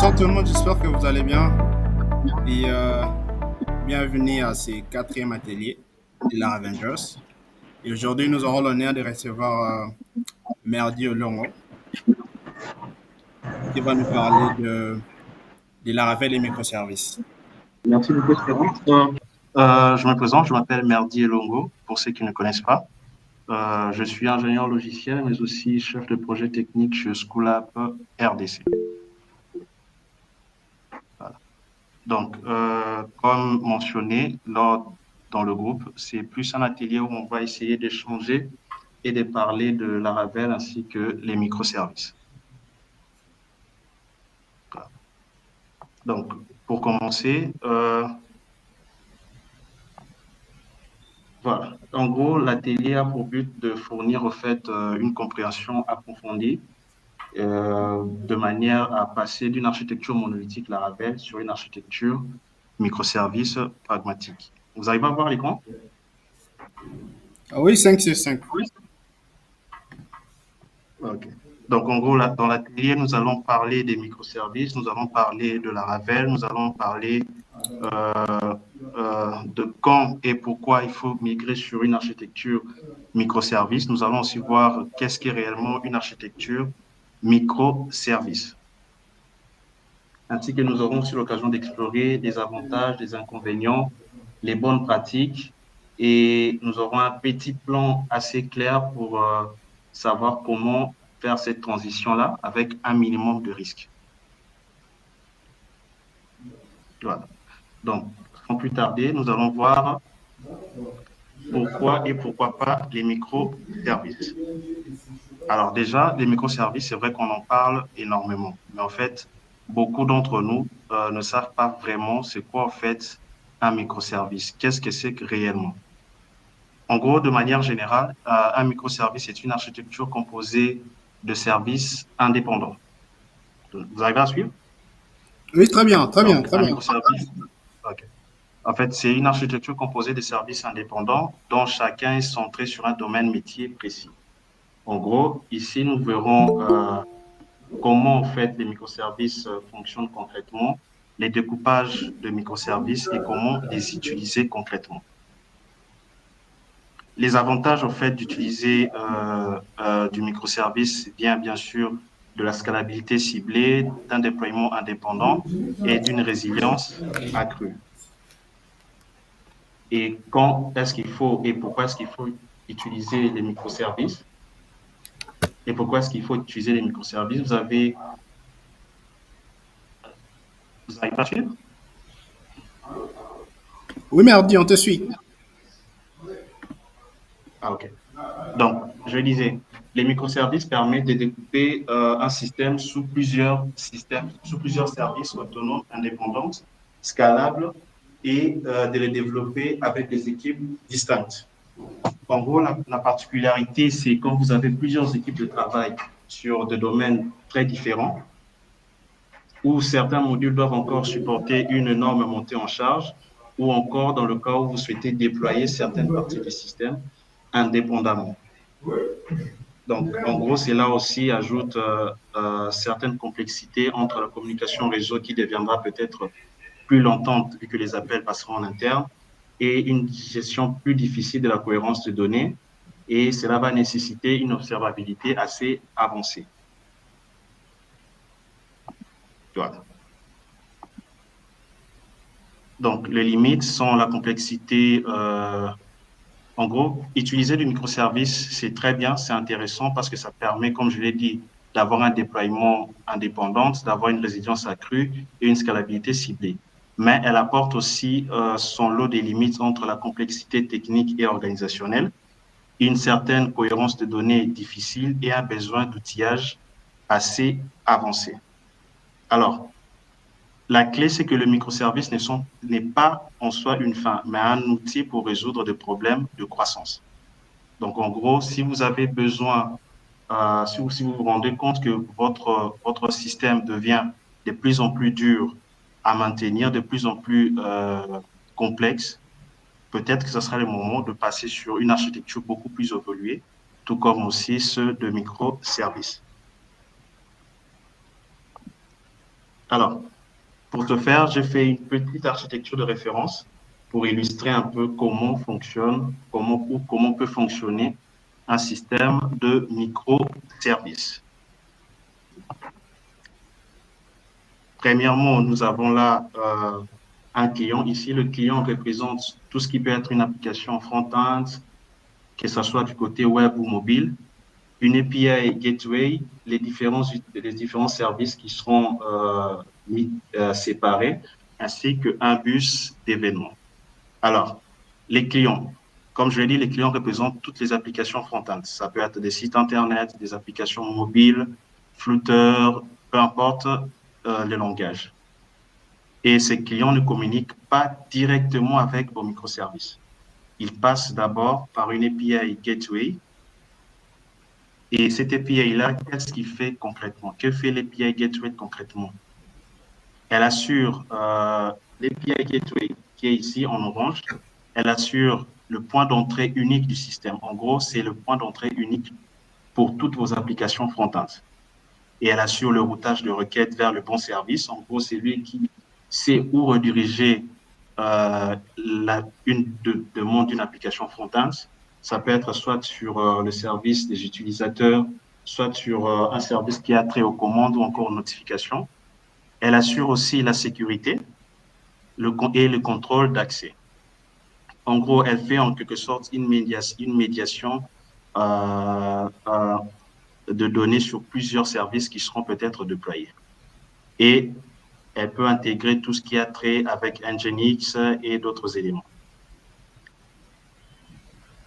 Bonsoir tout le monde, j'espère que vous allez bien et bienvenue à ce quatrième atelier de la Avengers. Et aujourd'hui, nous aurons l'honneur de recevoir Merdi Olongo qui va nous parler de Laravel et microservices. Merci beaucoup, Espérance. Je me présente, je m'appelle Merdi Elongo, pour ceux qui ne connaissent pas. Je suis ingénieur logiciel, mais aussi chef de projet technique chez Schoolab RDC. Voilà. Donc, comme mentionné dans le groupe, c'est plus un atelier où on va essayer d'échanger et de parler de Laravel ainsi que les microservices. Voilà. Donc, pour commencer, voilà. En gros, l'atelier a pour but de fournir au fait une compréhension approfondie de manière à passer d'une architecture monolithique Laravel sur une architecture microservice pragmatique. Vous arrivez à voir l'écran? Ah oui, 5 sur 5. Oui. OK. Donc, en gros, là, dans l'atelier, nous allons parler des microservices, nous allons parler de Laravel, nous allons parler de quand et pourquoi il faut migrer sur une architecture microservice. Nous allons aussi voir qu'est-ce qu'est réellement une architecture microservice. Ainsi que nous aurons aussi l'occasion d'explorer des avantages, des inconvénients, les bonnes pratiques, et nous aurons un petit plan assez clair pour savoir comment faire cette transition-là avec un minimum de risques. Voilà. Donc, sans plus tarder, nous allons voir pourquoi et pourquoi pas les microservices. Alors déjà, les microservices, c'est vrai qu'on en parle énormément, mais en fait, beaucoup d'entre nous ne savent pas vraiment c'est quoi en fait un microservice. Qu'est-ce que c'est que réellement? En gros, de manière générale, un microservice est une architecture composée de services indépendants. Vous arrivez à suivre? Oui, très bien, très bien, Donc, très un bien. microservice, ok. En fait, c'est une architecture composée de services indépendants dont chacun est centré sur un domaine métier précis. En gros, ici, nous verrons comment en fait les microservices fonctionnent concrètement, les découpages de microservices et comment les utiliser concrètement. Les avantages en fait d'utiliser du microservice vient bien sûr de la scalabilité ciblée, d'un déploiement indépendant et d'une résilience accrue. Et quand est-ce qu'il faut et pourquoi est-ce qu'il faut utiliser les microservices et pourquoi est-ce qu'il faut utiliser les microservices? Vous avez pas suivre? Oui, Merdi, on te suit. Ah, ok. Donc, je disais, les microservices permettent de découper un système sous plusieurs systèmes, sous plusieurs services autonomes, indépendants, scalables et de les développer avec des équipes distinctes. En gros, la particularité, c'est quand vous avez plusieurs équipes de travail sur des domaines très différents, où certains modules doivent encore supporter une énorme montée en charge, ou encore dans le cas où vous souhaitez déployer certaines parties du système indépendamment. Donc, en gros, cela aussi ajoute certaines complexités entre la communication réseau qui deviendra peut-être plus lente vu que les appels passeront en interne et une gestion plus difficile de la cohérence de données. Et cela va nécessiter une observabilité assez avancée. Voilà. Donc, les limites sont la complexité. En gros, utiliser du microservice, c'est très bien, c'est intéressant parce que ça permet, comme je l'ai dit, d'avoir un déploiement indépendant, d'avoir une résilience accrue et une scalabilité ciblée. Mais elle apporte aussi son lot des limites entre la complexité technique et organisationnelle, une certaine cohérence de données difficile et un besoin d'outillage assez avancé. Alors, la clé, c'est que le microservice n'est pas en soi une fin, mais un outil pour résoudre des problèmes de croissance. Donc, en gros, si vous avez besoin, si vous vous rendez compte que votre système devient de plus en plus dur à maintenir, de plus en plus complexe, peut-être que ce sera le moment de passer sur une architecture beaucoup plus évoluée, tout comme aussi ceux de microservices. Alors, pour ce faire, j'ai fait une petite architecture de référence pour illustrer un peu comment fonctionne, comment peut fonctionner un système de microservices. Premièrement, nous avons là un client. Ici, le client représente tout ce qui peut être une application front-end, que ce soit du côté web ou mobile, une API gateway, les différents services qui seront séparés, ainsi qu'un bus d'événements. Alors, les clients, comme je l'ai dit, les clients représentent toutes les applications front-end. Ça peut être des sites Internet, des applications mobiles, flouteurs, peu importe le langage. Et ces clients ne communiquent pas directement avec vos microservices. Ils passent d'abord par une API gateway. Et cette API-là, qu'est-ce qu'il fait concrètement? Que fait l'API gateway concrètement? Elle assure l'API gateway qui est ici en orange. Elle assure le point d'entrée unique du système. En gros, c'est le point d'entrée unique pour toutes vos applications front-end. Et elle assure le routage de requêtes vers le bon service. En gros, c'est lui qui sait où rediriger une demande d'une application front-end. Ça peut être soit sur le service des utilisateurs, soit sur un service qui a trait aux commandes ou encore aux notifications. Elle assure aussi la sécurité et le contrôle d'accès. En gros, elle fait en quelque sorte une médiation de données sur plusieurs services qui seront peut-être déployés. Et elle peut intégrer tout ce qui a trait avec Nginx et d'autres éléments.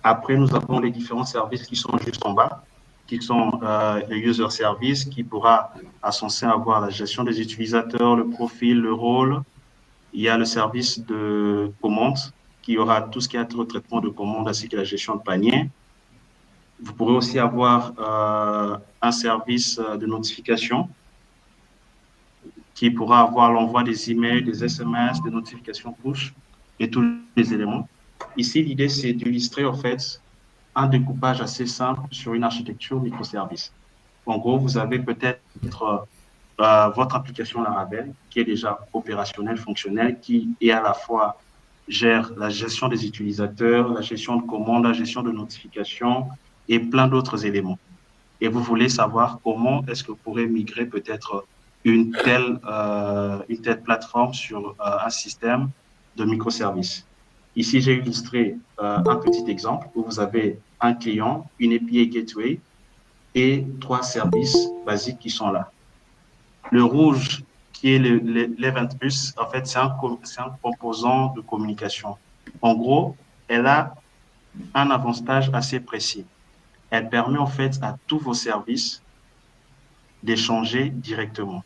Après, nous avons les différents services qui sont juste en bas, qui sont le user service, qui pourra censé avoir la gestion des utilisateurs, le profil, le rôle. Il y a le service de commande, qui aura tout ce qui a trait au traitement de commandes ainsi que la gestion de panier. Vous pourrez aussi avoir un service de notification qui pourra avoir l'envoi des emails, des SMS, des notifications push et tous les éléments. Ici, l'idée, c'est d'illustrer en fait un découpage assez simple sur une architecture microservice. En gros, vous avez peut-être votre application Laravel qui est déjà opérationnelle, fonctionnelle, qui est à la fois gère la gestion des utilisateurs, la gestion de commandes, la gestion de notifications et plein d'autres éléments. Et vous voulez savoir comment est-ce que vous pourrez migrer peut-être une telle plateforme sur un système de microservices. Ici, j'ai illustré un petit exemple où vous avez un client, une API gateway et 3 services basiques qui sont là. Le rouge, qui est l'Event Bus, en fait, c'est un composant de communication. En gros, elle a un avantage assez précis. Elle permet en fait à tous vos services d'échanger directement.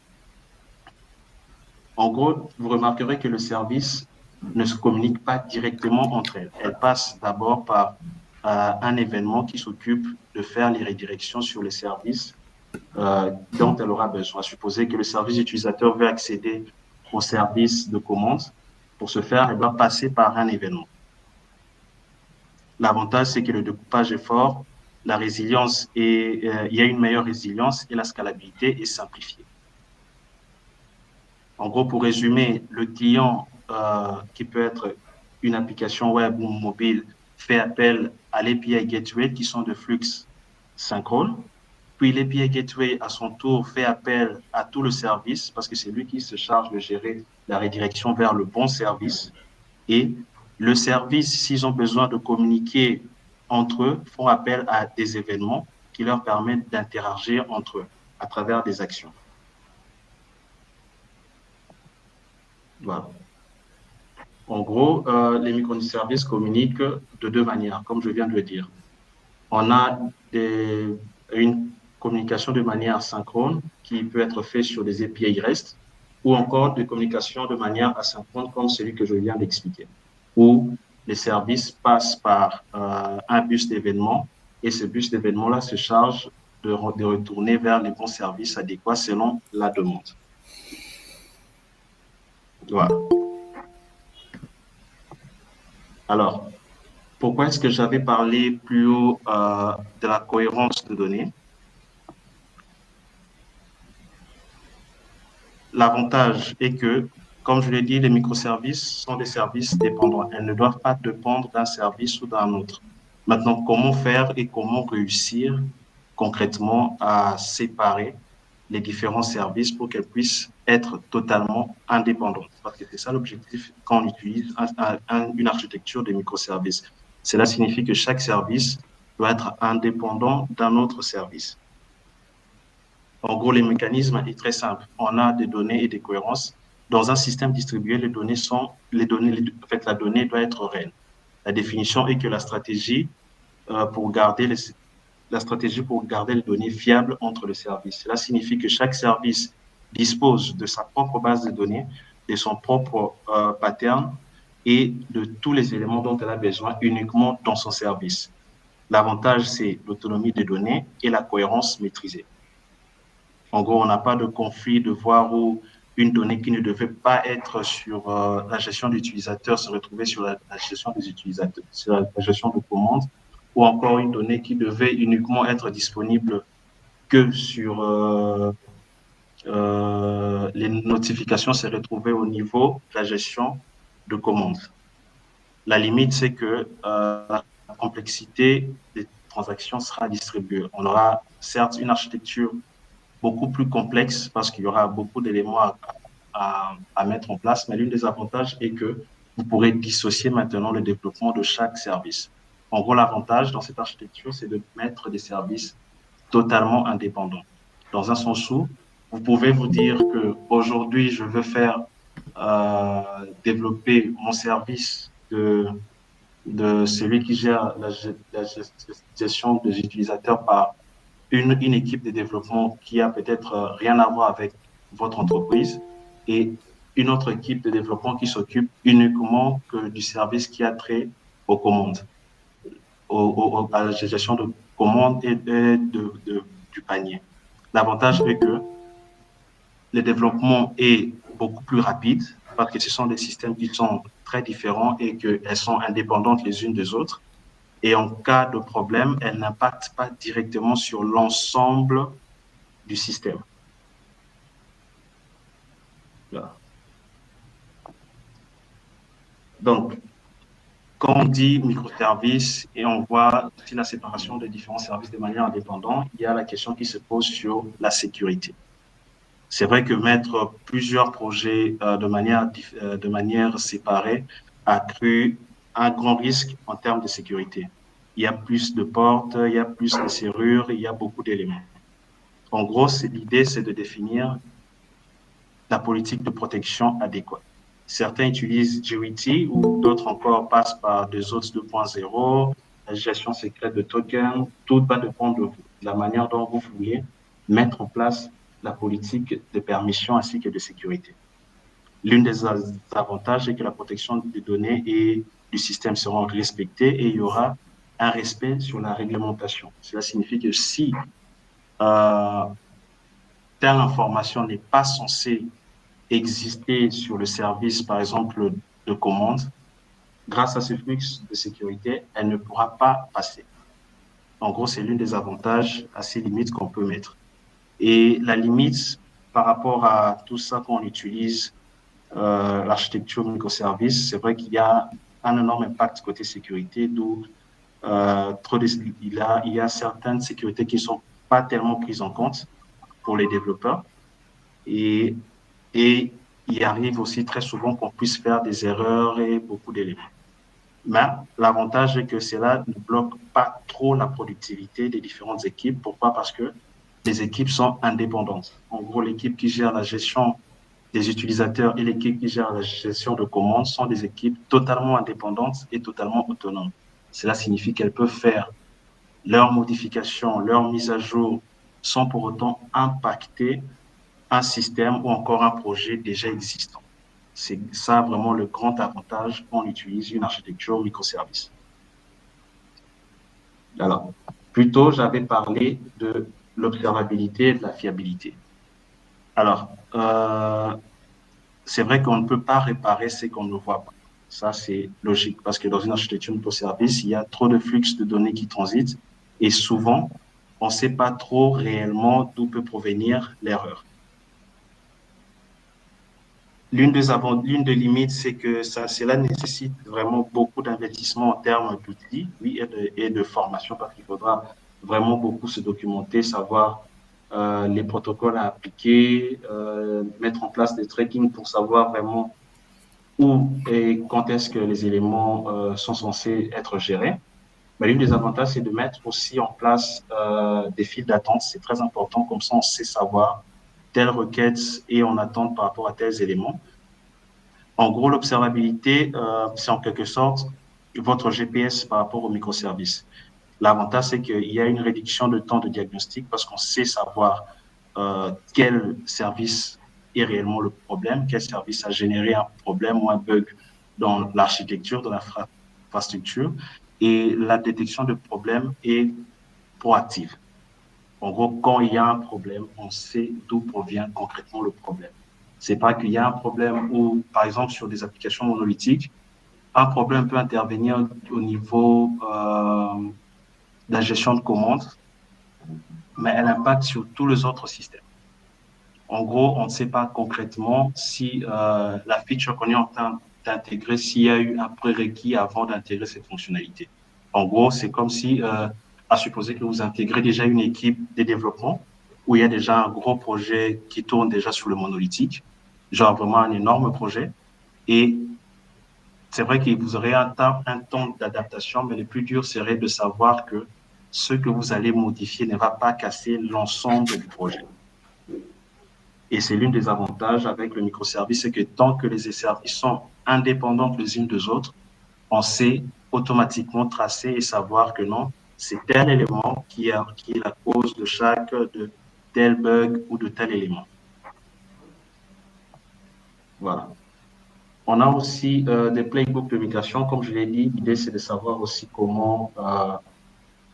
En gros, vous remarquerez que le service ne se communique pas directement entre elles. Elles passent d'abord par un événement qui s'occupe de faire les redirections sur les services dont elle aura besoin. Supposez que le service utilisateur veut accéder au service de commande. Pour ce faire, elle doit passer par un événement. L'avantage, c'est que le découpage est fort, la résilience il y a une meilleure résilience et la scalabilité est simplifiée. En gros, pour résumer, le client qui peut être une application web ou mobile fait appel à l'API Gateway qui sont de flux synchrone. Puis l'API Gateway, à son tour, fait appel à tout le service parce que c'est lui qui se charge de gérer la redirection vers le bon service. Et le service, s'ils ont besoin de communiquer entre eux, font appel à des événements qui leur permettent d'interagir entre eux à travers des actions. Voilà. En gros, les microservices communiquent de deux manières, comme je viens de le dire. On a une communication de manière synchrone qui peut être faite sur des API REST ou encore des communications de manière asynchrone comme celui que je viens d'expliquer, où les services passent par un bus d'événements et ce bus d'événements-là se charge de retourner vers les bons services adéquats selon la demande. Voilà. Alors, pourquoi est-ce que j'avais parlé plus haut de la cohérence de données? l'avantage est que, comme je l'ai dit, les microservices sont des services dépendants. Elles ne doivent pas dépendre d'un service ou d'un autre. Maintenant, comment faire et comment réussir concrètement à séparer les différents services pour qu'elles puissent être totalement indépendantes? Parce que c'est ça l'objectif quand on utilise une architecture de microservices. Cela signifie que chaque service doit être indépendant d'un autre service. En gros, le mécanisme est très simple. On a des données et des cohérences. Dans un système distribué, la donnée doit être reine. La définition est que la stratégie pour garder les données fiables entre les services. Cela signifie que chaque service dispose de sa propre base de données, de son propre pattern et de tous les éléments dont elle a besoin uniquement dans son service. L'avantage, c'est l'autonomie des données et la cohérence maîtrisée. En gros, on n'a pas de conflit de voir où une donnée qui ne devait pas être sur la gestion d'utilisateurs se retrouvait sur la gestion des utilisateurs, sur la gestion de commandes, ou encore une donnée qui devait uniquement être disponible que sur les notifications se retrouvaient au niveau de la gestion de commandes. La limite, c'est que la complexité des transactions sera distribuée. On aura certes une architecture beaucoup plus complexe parce qu'il y aura beaucoup d'éléments à mettre en place, mais l'un des avantages est que vous pourrez dissocier maintenant le développement de chaque service. En gros, l'avantage dans cette architecture, c'est de mettre des services totalement indépendants. Dans un sens où vous pouvez vous dire qu'aujourd'hui, je veux faire développer mon service de celui qui gère la gestion des utilisateurs par une équipe de développement qui a peut-être rien à voir avec votre entreprise et une autre équipe de développement qui s'occupe uniquement que du service qui a trait aux commandes, à la gestion de commandes et du panier. L'avantage est que le développement est beaucoup plus rapide parce que ce sont des systèmes qui sont très différents et qu'elles sont indépendantes les unes des autres. Et en cas de problème, elles n'impactent pas directement sur l'ensemble du système. Là. Donc, quand on dit microservices et on voit aussi la séparation des différents services de manière indépendante, il y a la question qui se pose sur la sécurité. C'est vrai que mettre plusieurs projets de manière séparée a créé un grand risque en termes de sécurité. Il y a plus de portes, il y a plus de serrures, il y a beaucoup d'éléments. En gros, l'idée, c'est de définir la politique de protection adéquate. Certains utilisent GWT ou d'autres encore passent par des autres 2.0, la gestion secrète de tokens. Tout va dépendre de vous, de la manière dont vous voulez mettre en place la politique de permission ainsi que de sécurité. L'un des avantages est que la protection des données et du système seront respectées et il y aura un respect sur la réglementation. Cela signifie que si telle information n'est pas censée exister sur le service, par exemple, de commande, grâce à ce flux de sécurité, elle ne pourra pas passer. En gros, c'est l'un des avantages à ces limites qu'on peut mettre. Et la limite par rapport à tout ça qu'on utilise, l'architecture microservice, c'est vrai qu'il y a un énorme impact côté sécurité, d'où il y a certaines sécurités qui ne sont pas tellement prises en compte pour les développeurs. Et il arrive aussi très souvent qu'on puisse faire des erreurs et beaucoup d'éléments. Mais l'avantage est que cela ne bloque pas trop la productivité des différentes équipes. Pourquoi? Parce que les équipes sont indépendantes. En gros, l'équipe qui gère la gestion des utilisateurs et l'équipe qui gère la gestion de commandes sont des équipes totalement indépendantes et totalement autonomes. Cela signifie qu'elles peuvent faire leurs modifications, leurs mises à jour sans pour autant impacter un système ou encore un projet déjà existant. C'est ça vraiment le grand avantage quand on utilise une architecture microservice. Alors, plus tôt, j'avais parlé de l'observabilité et de la fiabilité. Alors, c'est vrai qu'on ne peut pas réparer ce qu'on ne voit pas. Ça, c'est logique parce que dans une architecture microservice, il y a trop de flux de données qui transitent et souvent, on ne sait pas trop réellement d'où peut provenir l'erreur. l'une des limites, c'est que cela nécessite vraiment beaucoup d'investissement en termes d'outils, oui, et de formation, parce qu'il faudra vraiment beaucoup se documenter, savoir les protocoles à appliquer, mettre en place des tracking pour savoir vraiment où et quand est-ce que les éléments sont censés être gérés. Mais l'une des avantages, c'est de mettre aussi en place des files d'attente. C'est très important, comme ça on sait savoir telle requête est en attente par rapport à tels éléments. En gros, l'observabilité, c'est en quelque sorte votre GPS par rapport aux microservices. L'avantage, c'est qu'il y a une réduction de temps de diagnostic parce qu'on sait savoir quel service est réellement le problème, quel service a généré un problème ou un bug dans l'architecture, dans l'infrastructure. Et la détection de problèmes est proactive. En gros, quand il y a un problème, on sait d'où provient concrètement le problème. C'est pas qu'il y a un problème où, par exemple, sur des applications monolithiques, un problème peut intervenir au niveau de la gestion de commandes, mais elle impacte sur tous les autres systèmes. En gros, on ne sait pas concrètement si la feature qu'on est en train d'intégrer, s'il y a eu un prérequis avant d'intégrer cette fonctionnalité. En gros, c'est comme si, à supposer que vous intégrez déjà une équipe de développement où il y a déjà un gros projet qui tourne déjà sur le monolithique, genre vraiment un énorme projet. Et c'est vrai que vous aurez un temps d'adaptation, mais le plus dur serait de savoir que ce que vous allez modifier ne va pas casser l'ensemble du projet. Et c'est l'une des avantages avec le microservice, c'est que tant que les services sont indépendants les unes des autres, on sait automatiquement tracer et savoir que non, c'est tel élément qui est la cause de tel bug ou de tel élément. Voilà. On a aussi des playbooks de migration. Comme je l'ai dit, l'idée, c'est de savoir aussi comment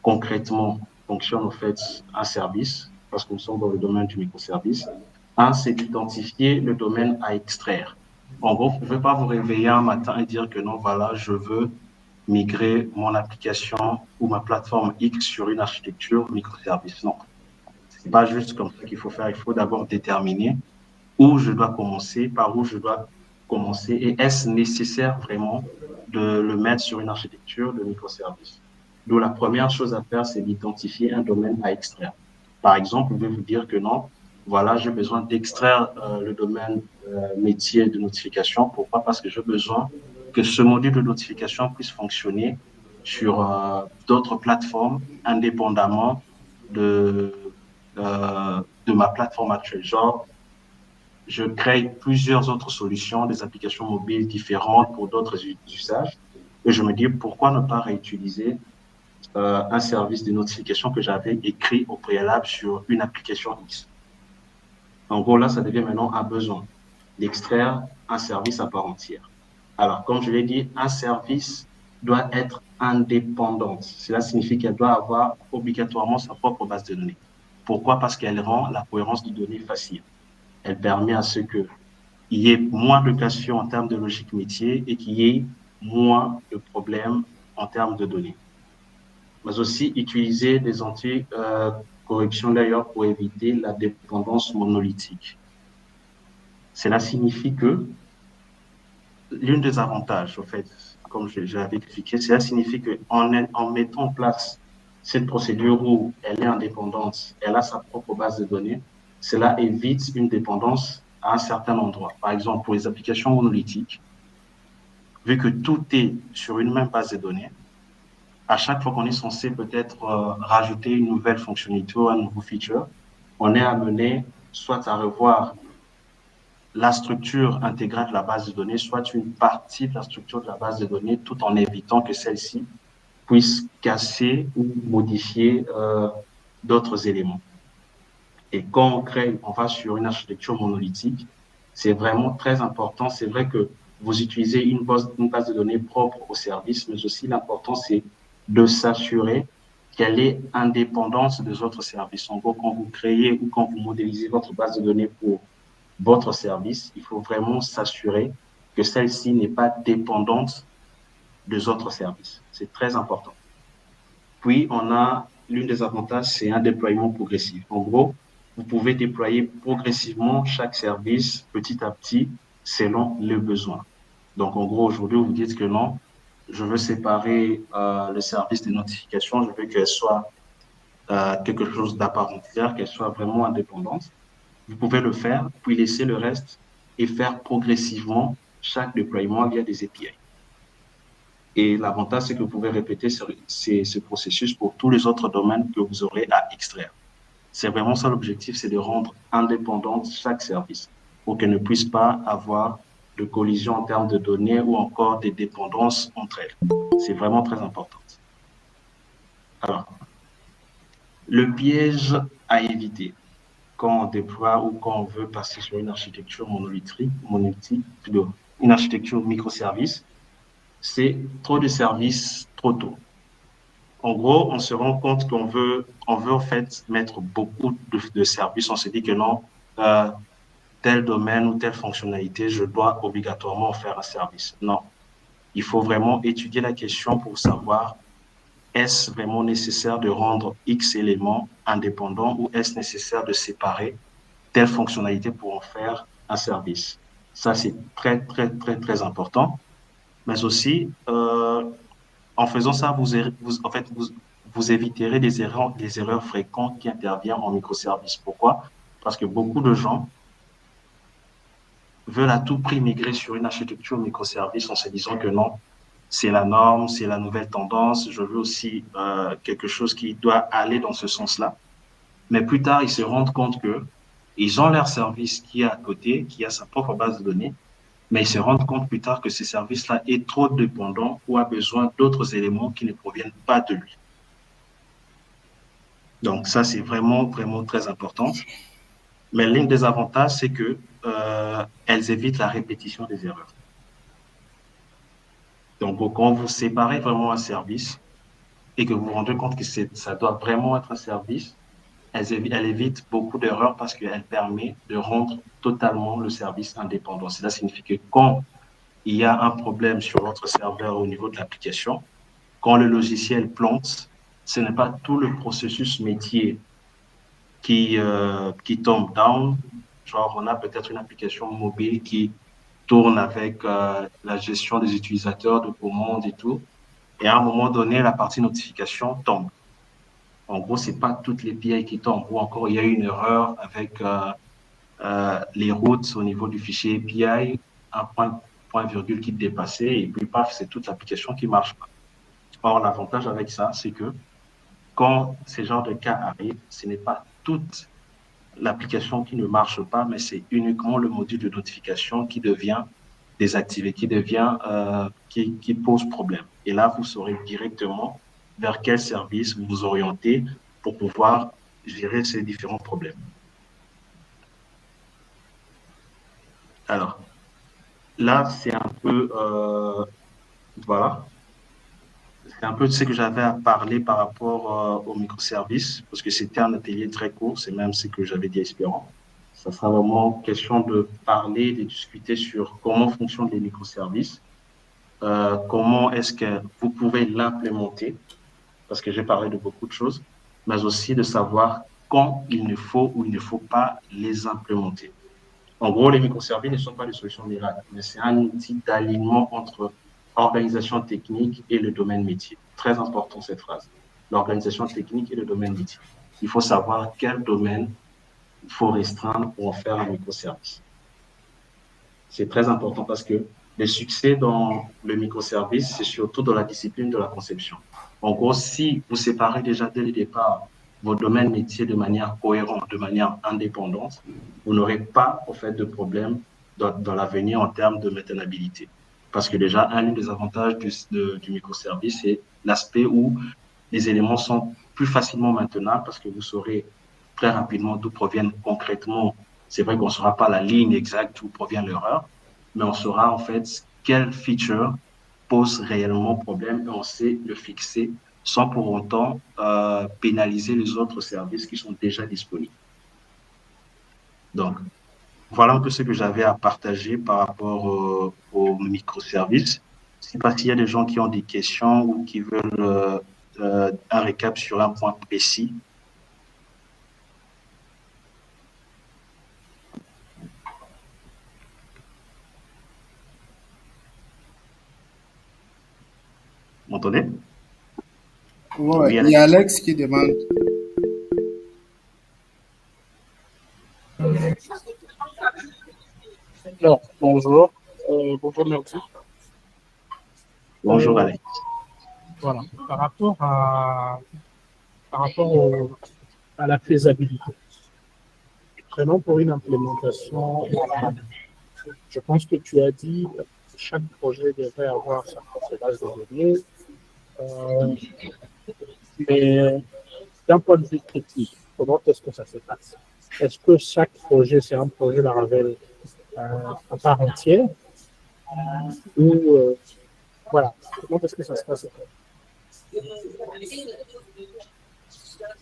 concrètement fonctionne en fait un service, parce que nous sommes dans le domaine du microservice. Un, c'est d'identifier le domaine à extraire. En gros, vous ne pouvez pas vous réveiller un matin et dire que non, voilà, je veux migrer mon application ou ma plateforme X sur une architecture microservice. Non, c'est pas juste comme ça qu'il faut faire. Il faut d'abord déterminer où je dois commencer, par où je dois commencer, et est-ce nécessaire vraiment de le mettre sur une architecture de microservice. Donc, la première chose à faire, c'est d'identifier un domaine à extraire. Par exemple, je vais vous dire que non, voilà, j'ai besoin d'extraire le domaine métier de notification. Pourquoi? Parce que j'ai besoin que ce module de notification puisse fonctionner sur d'autres plateformes indépendamment de ma plateforme actuelle. Genre, je crée plusieurs autres solutions, des applications mobiles différentes pour d'autres usages. Et je me dis, pourquoi ne pas réutiliser un service de notification que j'avais écrit au préalable sur une application X. En gros, là, ça devient maintenant un besoin d'extraire un service à part entière. Alors, comme je l'ai dit, un service doit être indépendant. Cela signifie qu'elle doit avoir obligatoirement sa propre base de données. Pourquoi? Parce qu'elle rend la cohérence des données facile. Elle permet à ce qu'il y ait moins de questions en termes de logique métier et qu'il y ait moins de problèmes en termes de données. Mais aussi utiliser des anti-corrections d'ailleurs pour éviter la dépendance monolithique. Cela signifie que l'une des avantages, en fait, comme je l'avais expliqué, cela signifie qu'en mettant en place cette procédure où elle est indépendante, elle a sa propre base de données, cela évite une dépendance à un certain endroit. Par exemple, pour les applications monolithiques, vu que tout est sur une même base de données, à chaque fois qu'on est censé peut-être rajouter une nouvelle fonctionnalité ou un nouveau feature, on est amené soit à revoir la structure intégrale de la base de données, soit une partie de la structure de la base de données, tout en évitant que celle-ci puisse casser ou modifier d'autres éléments. Et quand on va sur une architecture monolithique, c'est vraiment très important. C'est vrai que vous utilisez une base de données propre au service, mais aussi l'important, c'est de s'assurer qu'elle est indépendante des autres services. En gros, quand vous créez ou quand vous modélisez votre base de données pour votre service, il faut vraiment s'assurer que celle-ci n'est pas dépendante des autres services. C'est très important. Puis, on a l'une des avantages, c'est un déploiement progressif. En gros, vous pouvez déployer progressivement chaque service petit à petit selon le besoin. Donc, en gros, aujourd'hui, vous dites que non, je veux séparer le service des notifications, je veux qu'elle soit quelque chose d'à part entière, qu'elle soit vraiment indépendante. Vous pouvez le faire, puis laisser le reste et faire progressivement chaque déploiement via des API. Et l'avantage, c'est que vous pouvez répéter ce processus pour tous les autres domaines que vous aurez à extraire. C'est vraiment ça l'objectif, c'est de rendre indépendante chaque service pour qu'elle ne puisse pas avoir de collision en termes de données ou encore des dépendances entre elles. C'est vraiment très important. Alors, le piège à éviter quand on déploie ou quand on veut passer sur une architecture monolithique, plutôt une architecture microservice, c'est trop de services trop tôt. En gros, on se rend compte on veut en fait mettre beaucoup de services. On se dit que non, tel domaine ou telle fonctionnalité, je dois obligatoirement faire un service. Non, il faut vraiment étudier la question pour savoir est-ce vraiment nécessaire de rendre X éléments indépendants ou est-ce nécessaire de séparer telle fonctionnalité pour en faire un service. Ça, c'est très, très, très, très important. Mais aussi, en faisant ça, en fait, vous éviterez des erreurs fréquentes qui interviennent en microservices. Pourquoi? Parce que beaucoup de gens veulent à tout prix migrer sur une architecture microservice en se disant que non, c'est la norme, c'est la nouvelle tendance, je veux aussi quelque chose qui doit aller dans ce sens-là. Mais plus tard, ils se rendent compte que ils ont leur service qui est à côté, qui a sa propre base de données, mais ils se rendent compte plus tard que ce service-là est trop dépendant ou a besoin d'autres éléments qui ne proviennent pas de lui. Donc ça, c'est vraiment, vraiment très important. Mais l'un des avantages, c'est que elles évitent la répétition des erreurs. Donc, quand vous séparez vraiment un service et que vous vous rendez compte que ça doit vraiment être un service, elle évite beaucoup d'erreurs parce qu'elle permet de rendre totalement le service indépendant. Cela signifie que quand il y a un problème sur votre serveur au niveau de l'application, quand le logiciel plante, ce n'est pas tout le processus métier qui tombe down. Genre, on a peut-être une application mobile qui tourne avec la gestion des utilisateurs, de commandes et tout. Et à un moment donné, la partie notification tombe. En gros, ce n'est pas toutes les API qui tombent. Ou encore, il y a eu une erreur avec les routes au niveau du fichier API, un point virgule qui dépassait, et puis paf, c'est toute l'application qui ne marche pas. Or, l'avantage avec ça, c'est que quand ce genre de cas arrive, ce n'est pas toute l'application qui ne marche pas, mais c'est uniquement le module de notification qui devient désactivé, qui pose problème. Et là, vous saurez directement vers quel service vous vous orientez pour pouvoir gérer ces différents problèmes. Alors, là, c'est un peu, voilà, c'est un peu ce que j'avais à parler par rapport aux microservices, parce que c'était un atelier très court, c'est même ce que j'avais dit à Espérant. Ça sera vraiment question de parler, de discuter sur comment fonctionnent les microservices, comment est-ce que vous pouvez l'implémenter, parce que j'ai parlé de beaucoup de choses, mais aussi de savoir quand il ne faut ou il ne faut pas les implémenter. En gros, les microservices ne sont pas des solutions miracles, mais c'est un outil d'alignement entre organisation technique et le domaine métier. Très important cette phrase. L'organisation technique et le domaine métier. Il faut savoir quel domaine il faut restreindre pour en faire un microservice. C'est très important parce que le succès dans le microservice, c'est surtout dans la discipline de la conception. En gros, si vous séparez déjà dès le départ vos domaines métiers de manière cohérente, de manière indépendante, vous n'aurez pas au fait de problème dans l'avenir en termes de maintenabilité. Parce que déjà, un des avantages du microservice, c'est l'aspect où les éléments sont plus facilement maintenables parce que vous saurez très rapidement d'où proviennent concrètement. C'est vrai qu'on ne saura pas la ligne exacte d'où provient l'erreur, mais on saura en fait quel feature pose réellement problème et on sait le fixer sans pour autant pénaliser les autres services qui sont déjà disponibles. Donc, voilà un peu ce que j'avais à partager par rapport aux microservices. Je ne sais pas s'il y a des gens qui ont des questions ou qui veulent un récap sur un point précis. m'entendez? Ouais, Oui, il y a Alex. Alex qui demande. Alors, bonjour. Bonjour, merci. Bonjour, Alex. Voilà. Par rapport à la faisabilité, vraiment pour une implémentation, je pense que tu as dit que chaque projet devrait avoir sa base de données, euh, mais d'un point de vue critique, comment est-ce que ça se passe? Est-ce que chaque projet, c'est un projet Laravel à part entière ou voilà, comment est-ce que ça se passe?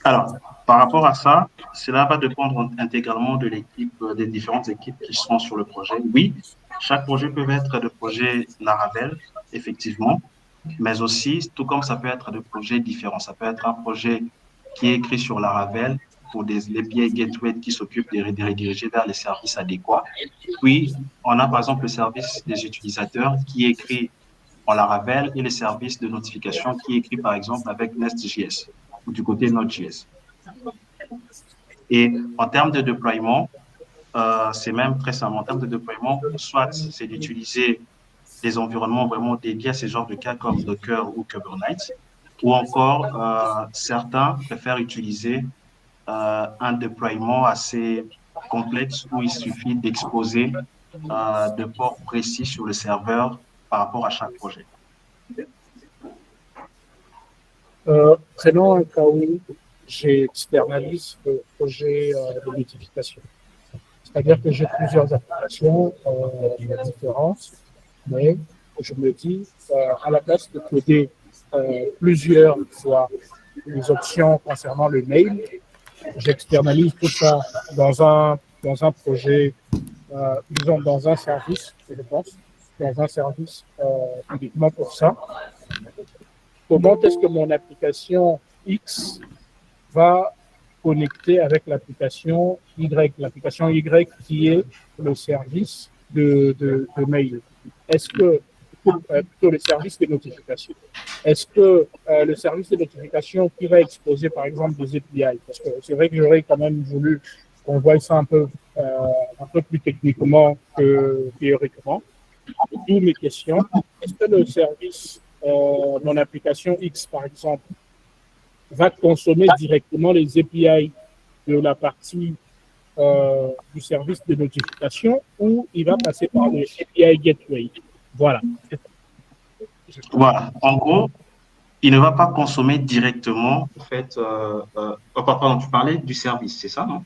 Alors, par rapport à ça, cela va dépendre intégralement de l'équipe, des différentes équipes qui seront sur le projet. Oui, chaque projet peut être de projet Laravel, effectivement, mais aussi, tout comme ça peut être de projets différents. Ça peut être un projet qui est écrit sur Laravel pour des API Gateway qui s'occupent de rediriger vers les services adéquats. Puis, on a par exemple le service des utilisateurs qui est écrit en Laravel et le service de notification qui est écrit par exemple avec Nest.js ou du côté Node.js. Et en termes de déploiement, c'est même très simple. En termes de déploiement, soit c'est d'utiliser des environnements vraiment dédiés à ces genres de cas comme Docker ou Kubernetes, ou encore certains préfèrent utiliser un déploiement assez complexe où il suffit d'exposer de ports précis sur le serveur par rapport à chaque projet. Prenons un cas où j'externalise le projet de notification. C'est-à-dire que j'ai plusieurs applications différentes, mais je me dis, à la place de coder plusieurs fois les options concernant le mail, j'externalise tout ça dans un projet, disons dans un service, je pense, dans un service uniquement pour ça. Comment est-ce que mon application X va connecter avec l'application Y qui est le service de mail. Est-ce que, plutôt le service de notification, est-ce que le service de notification qui va exposer par exemple des API, parce que c'est vrai que j'aurais quand même voulu qu'on voie ça un peu plus techniquement que théoriquement, d'où mes questions. Est-ce que le service, mon application X par exemple, va consommer directement les API de la partie du service de notification ou il va passer par le API Gateway. Voilà. Voilà. En gros, il ne va pas consommer directement, en fait, pardon, tu parlais du service, c'est ça, non?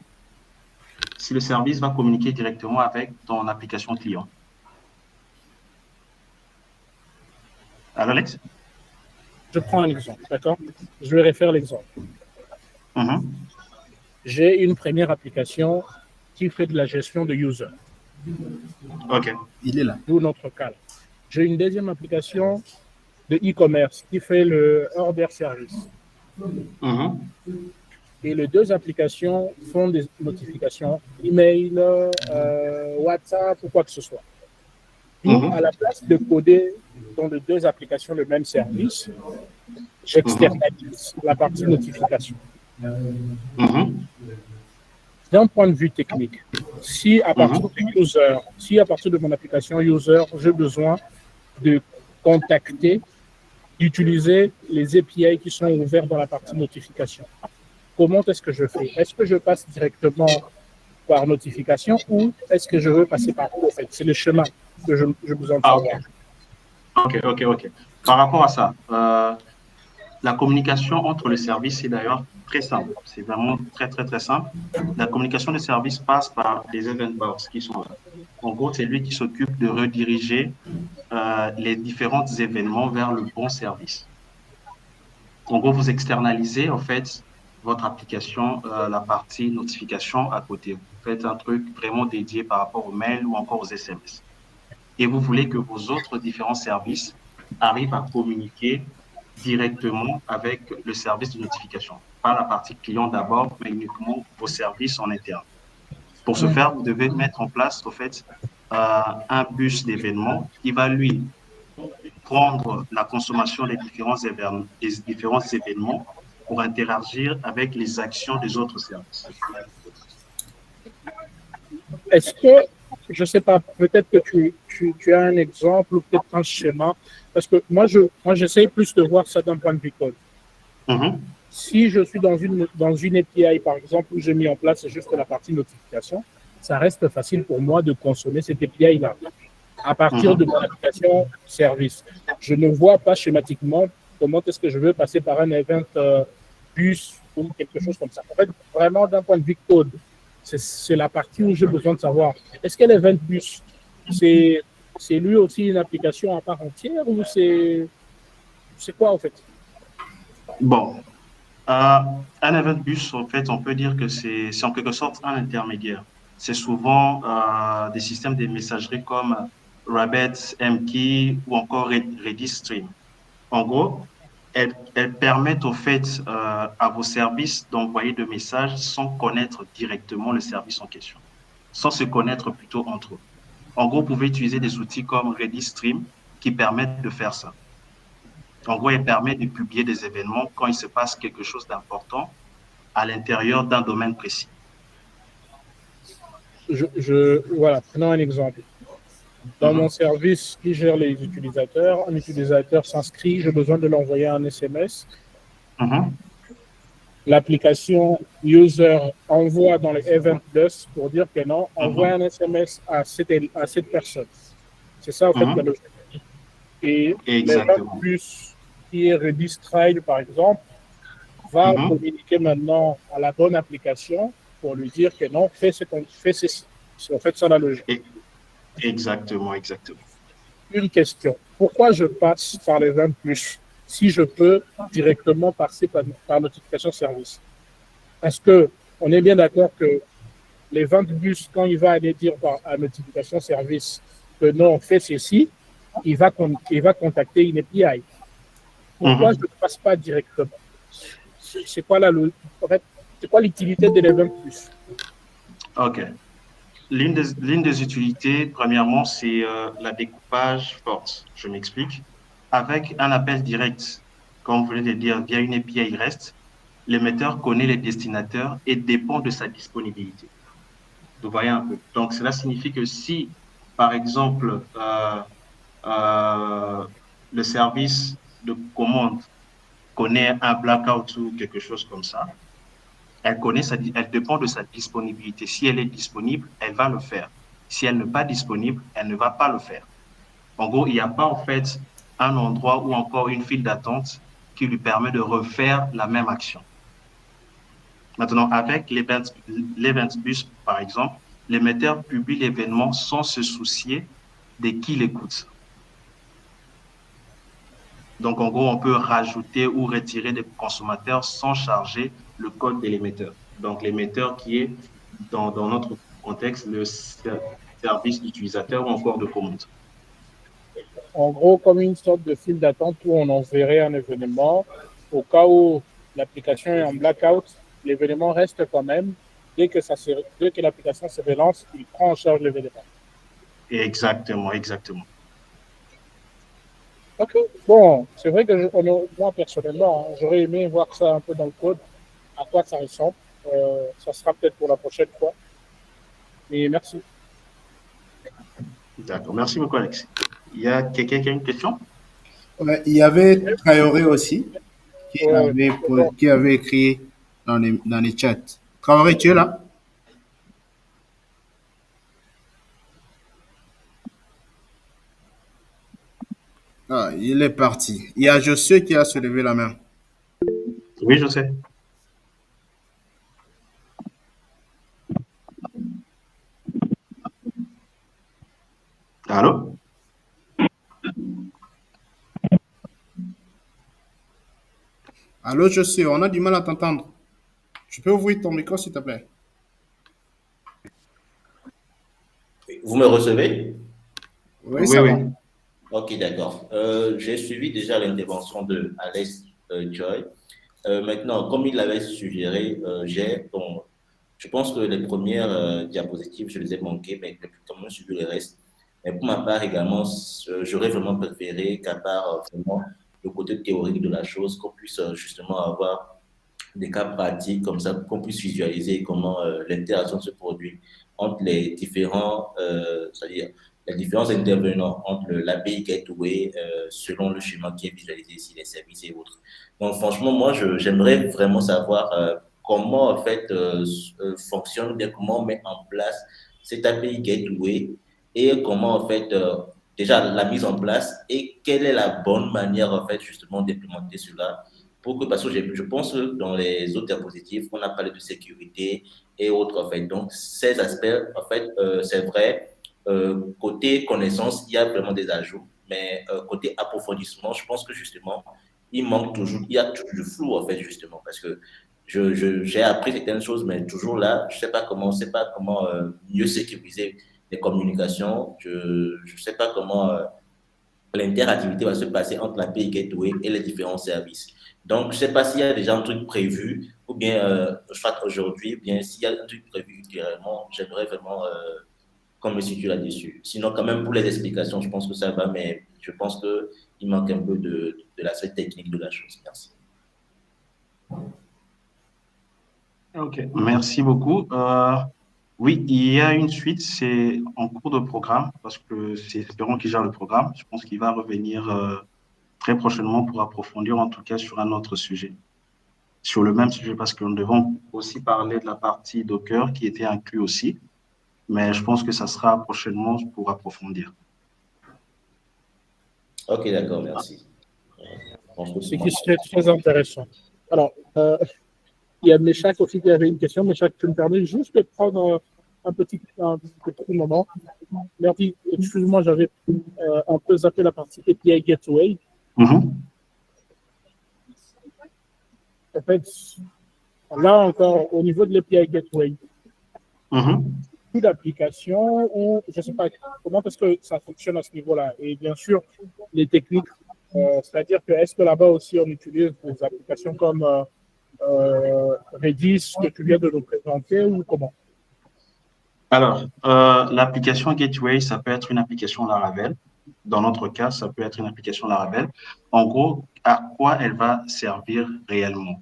Si le service va communiquer directement avec ton application client. Alors, Alex? Je prends un exemple, d'accord? Je vais refaire l'exemple. J'ai une première application qui fait de la gestion de user. OK. Il est là. D'où notre cas. J'ai une deuxième application de e-commerce qui fait le order service. Et les deux applications font des notifications email, WhatsApp ou quoi que ce soit. Donc, à la place de coder dans les deux applications le même service, j'externalise la partie notification. D'un point de vue technique, si à partir à partir de mon application user, j'ai besoin de contacter, d'utiliser les API qui sont ouverts dans la partie notification, comment est-ce que je fais? Est-ce que je passe directement par notification ou est-ce que je veux passer par où, en fait? C'est le chemin que je vous en parle. OK. Par rapport à ça, la communication entre les services est d'ailleurs très simple. C'est vraiment très simple. La communication des services passe par les event bars qui sont là. En gros, c'est lui qui s'occupe de rediriger les différents événements vers le bon service. En gros, vous externalisez en fait votre application, la partie notification à côté. Vous faites un truc vraiment dédié par rapport aux mails ou encore aux SMS. Et vous voulez que vos autres différents services arrivent à communiquer directement avec le service de notification. Pas la partie client d'abord, mais uniquement vos services en interne. Pour ce faire, vous devez mettre en place, en fait, un bus d'événements qui va, lui, prendre la consommation des différents événements pour interagir avec les actions des autres services. Est-ce que, je ne sais pas, peut-être que tu as un exemple ou peut-être un schéma, parce que moi j'essaye plus de voir ça d'un point de vue code. Si je suis dans une API, par exemple, où j'ai mis en place juste la partie notification, ça reste facile pour moi de consommer cette API-là à partir de mon application service. Je ne vois pas schématiquement comment est-ce que je veux passer par un event bus ou quelque chose comme ça. En fait, vraiment d'un point de vue code, c'est la partie où j'ai besoin de savoir. Est-ce que l'event bus, c'est lui aussi une application à part entière ou c'est quoi en fait? Bon, un event bus, en fait, on peut dire que c'est en quelque sorte un intermédiaire. C'est souvent des systèmes de messagerie comme Rabbit, Mkey ou encore Redis Stream. En gros, elles permettent au fait à vos services d'envoyer des messages sans connaître directement le service en question, sans se connaître plutôt entre eux. En gros, vous pouvez utiliser des outils comme Redis Stream qui permettent de faire ça. En gros, elle permet de publier des événements quand il se passe quelque chose d'important à l'intérieur d'un domaine précis. Voilà, prenons un exemple. Dans mon service qui gère les utilisateurs, un utilisateur s'inscrit, j'ai besoin de l'envoyer un SMS. L'application user envoie dans les event bus pour dire que non, envoie un SMS à cette personne. C'est ça, en fait, la logique. Et l'event bus qui est Redis Trail, par exemple, va communiquer maintenant à la bonne application pour lui dire que non, fais ceci. C'est en fait ça la logique. Exactement, exactement. Une question. Pourquoi je passe par les event bus si je peux directement passer par notification service? Parce que on est bien d'accord que les event bus, quand il va aller dire à notification service que non, fais ceci, il va contacter une API. Pourquoi je ne passe pas directement? C'est quoi en fait, c'est quoi l'utilité de l'event bus? OK. L'une des utilités, premièrement, c'est la découpage forte. Je m'explique. Avec un appel direct, comme vous venez de dire, via une API REST, l'émetteur connaît les destinataires et dépend de sa disponibilité. Vous voyez un peu. Donc, cela signifie que si, par exemple, le service de commande connaît un blackout ou quelque chose comme ça, elle dépend de sa disponibilité. Si elle est disponible, elle va le faire. Si elle n'est pas disponible, elle ne va pas le faire. En gros, il n'y a pas en fait un endroit ou encore une file d'attente qui lui permet de refaire la même action. Maintenant, avec l'Event Bus, par exemple, l'émetteur publie l'événement sans se soucier de qui l'écoute. Donc, en gros, on peut rajouter ou retirer des consommateurs sans charger le code de l'émetteur. Donc, l'émetteur qui est, dans notre contexte, le service d'utilisateur ou encore de commande. En gros, comme une sorte de file d'attente où on enverrait un événement. Au cas où l'application est en blackout, l'événement reste quand même. Dès que l'application se relance, il prend en charge l'événement. Exactement, exactement. Ok, bon, c'est vrai que moi personnellement, j'aurais aimé voir ça un peu dans le code, à quoi ça ressemble. Ça sera peut-être pour la prochaine fois. Mais merci. D'accord, merci beaucoup Alexis. Il y a quelqu'un qui a une question? Ouais, il y avait Traoré aussi qui avait écrit dans les chats. Traoré, tu es là? Ah, il est parti. Il y a Josué qui a soulevé la main. Oui, je sais. Allô? Allô, Josué, on a du mal à t'entendre. Tu peux ouvrir ton micro, s'il te plaît? Vous me recevez? Oui, ça va. Ok, d'accord. J'ai suivi déjà l'intervention de Alex Joy. Maintenant, comme il l'avait suggéré, je pense que les premières diapositives, je les ai manquées, mais j'ai quand même suivi le reste. Mais pour ma part également, j'aurais vraiment préféré qu'à part vraiment le côté théorique de la chose, qu'on puisse justement avoir des cas pratiques comme ça, qu'on puisse visualiser comment l'interaction se produit entre les différents, c'est-à-dire les différents intervenants entre l'API Gateway selon le schéma qui est visualisé ici, les services et autres. Donc franchement, moi, j'aimerais vraiment savoir comment en fait fonctionne, bien comment on met en place cette API Gateway et comment en fait déjà la mise en place et quelle est la bonne manière en fait justement d'implémenter cela pour que, parce que je pense que dans les autres diapositives, on a parlé de sécurité et autres, en fait. Donc, ces aspects, en fait, c'est vrai, côté connaissance, il y a vraiment des ajouts, mais côté approfondissement, je pense que justement, il manque toujours, il y a toujours du flou, en fait, justement, parce que j'ai appris certaines choses, mais toujours là, je ne sais pas comment mieux sécuriser les communications, je ne sais pas comment l'interactivité va se passer entre l'API Gateway et les différents services. Donc, je ne sais pas s'il y a déjà un truc prévu, ou bien, soit aujourd'hui, ou bien s'il y a un truc prévu ultérieurement, j'aimerais vraiment qu'on me situe là-dessus. Sinon, quand même, pour les explications, je pense que ça va, mais je pense qu'il manque un peu de l'aspect technique de la chose. Merci. Ok, merci beaucoup. Oui, il y a une suite, c'est en cours de programme, parce que c'est Espérons qui gère le programme. Je pense qu'il va revenir très prochainement pour approfondir, en tout cas, sur un autre sujet. Sur le même sujet, parce que nous devons aussi parler de la partie Docker qui était inclus aussi, mais je pense que ça sera prochainement pour approfondir. Ok, d'accord, merci. C'est qui serait très intéressant. Alors, il y a Méchac aussi qui avait une question. Méchac, tu me permets juste de prendre un petit moment. Merci, excuse-moi, j'avais un peu zappé la partie API Gateway. En fait, là encore, au niveau de l'API Gateway, toute l'application, ou je ne sais pas comment est-ce que ça fonctionne à ce niveau-là. Et bien sûr, les techniques, c'est-à-dire que est-ce que là-bas aussi on utilise des applications comme Redis que tu viens de nous présenter ou comment? Alors, l'application Gateway, ça peut être une application Laravel. Dans notre cas, ça peut être une application Laravel. En gros, à quoi elle va servir réellement?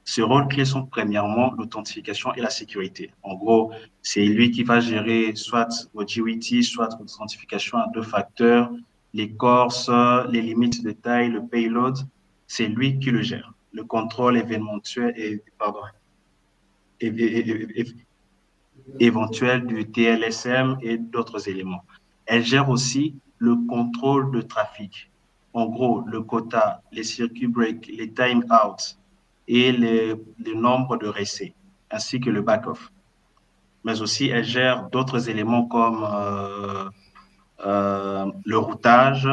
Ses rôles clés sont premièrement l'authentification et la sécurité. En gros, c'est lui qui va gérer soit votre GUID, soit votre authentification à 2 facteurs, les corses, les limites de taille, le payload. C'est lui qui le gère. Le contrôle éventuel du TLSM et d'autres éléments. Elle gère aussi le contrôle de trafic. En gros, le quota, les circuit breaks, les time outs et le nombre de récits, ainsi que le back-off. Mais aussi, elle gère d'autres éléments comme le routage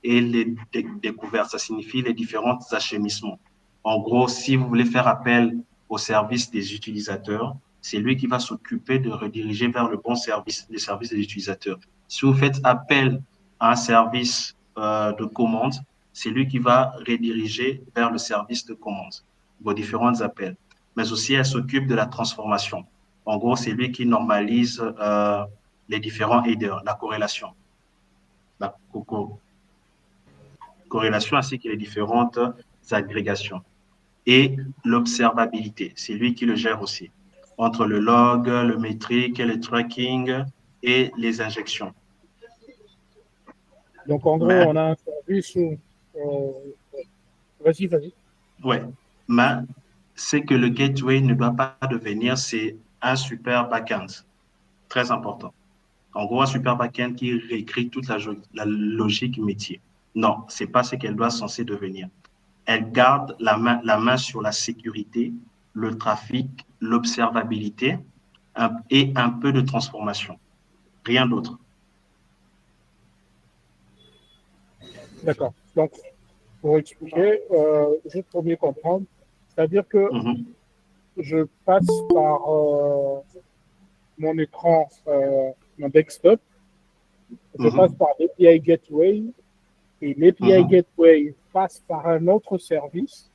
et les découvertes. Ça signifie les différents achemisements. En gros, si vous voulez faire appel au service des utilisateurs, c'est lui qui va s'occuper de rediriger vers le bon service, les services des utilisateurs. Si vous faites appel à un service de commande, c'est lui qui va rediriger vers le service de commande, vos différents appels. Mais aussi, elle s'occupe de la transformation. En gros, c'est lui qui normalise les différents headers, la corrélation. La corrélation ainsi que les différentes agrégations. Et l'observabilité, c'est lui qui le gère aussi, entre le log, le métrique, le tracking et les injections. Donc, en gros, on a un service où... Vas-y. Ouais, mais c'est que le gateway ne doit pas devenir, c'est un super backend, très important. En gros, un super backend qui réécrit toute la logique métier. Non, ce n'est pas ce qu'elle doit censée devenir. Elle garde la main sur la sécurité, le trafic, l'observabilité et un peu de transformation. Rien d'autre. D'accord. Donc, pour expliquer, juste pour mieux comprendre, c'est-à-dire que je passe par mon écran, mon desktop, je passe par l'API Gateway, et l'API Gateway passe par un autre service.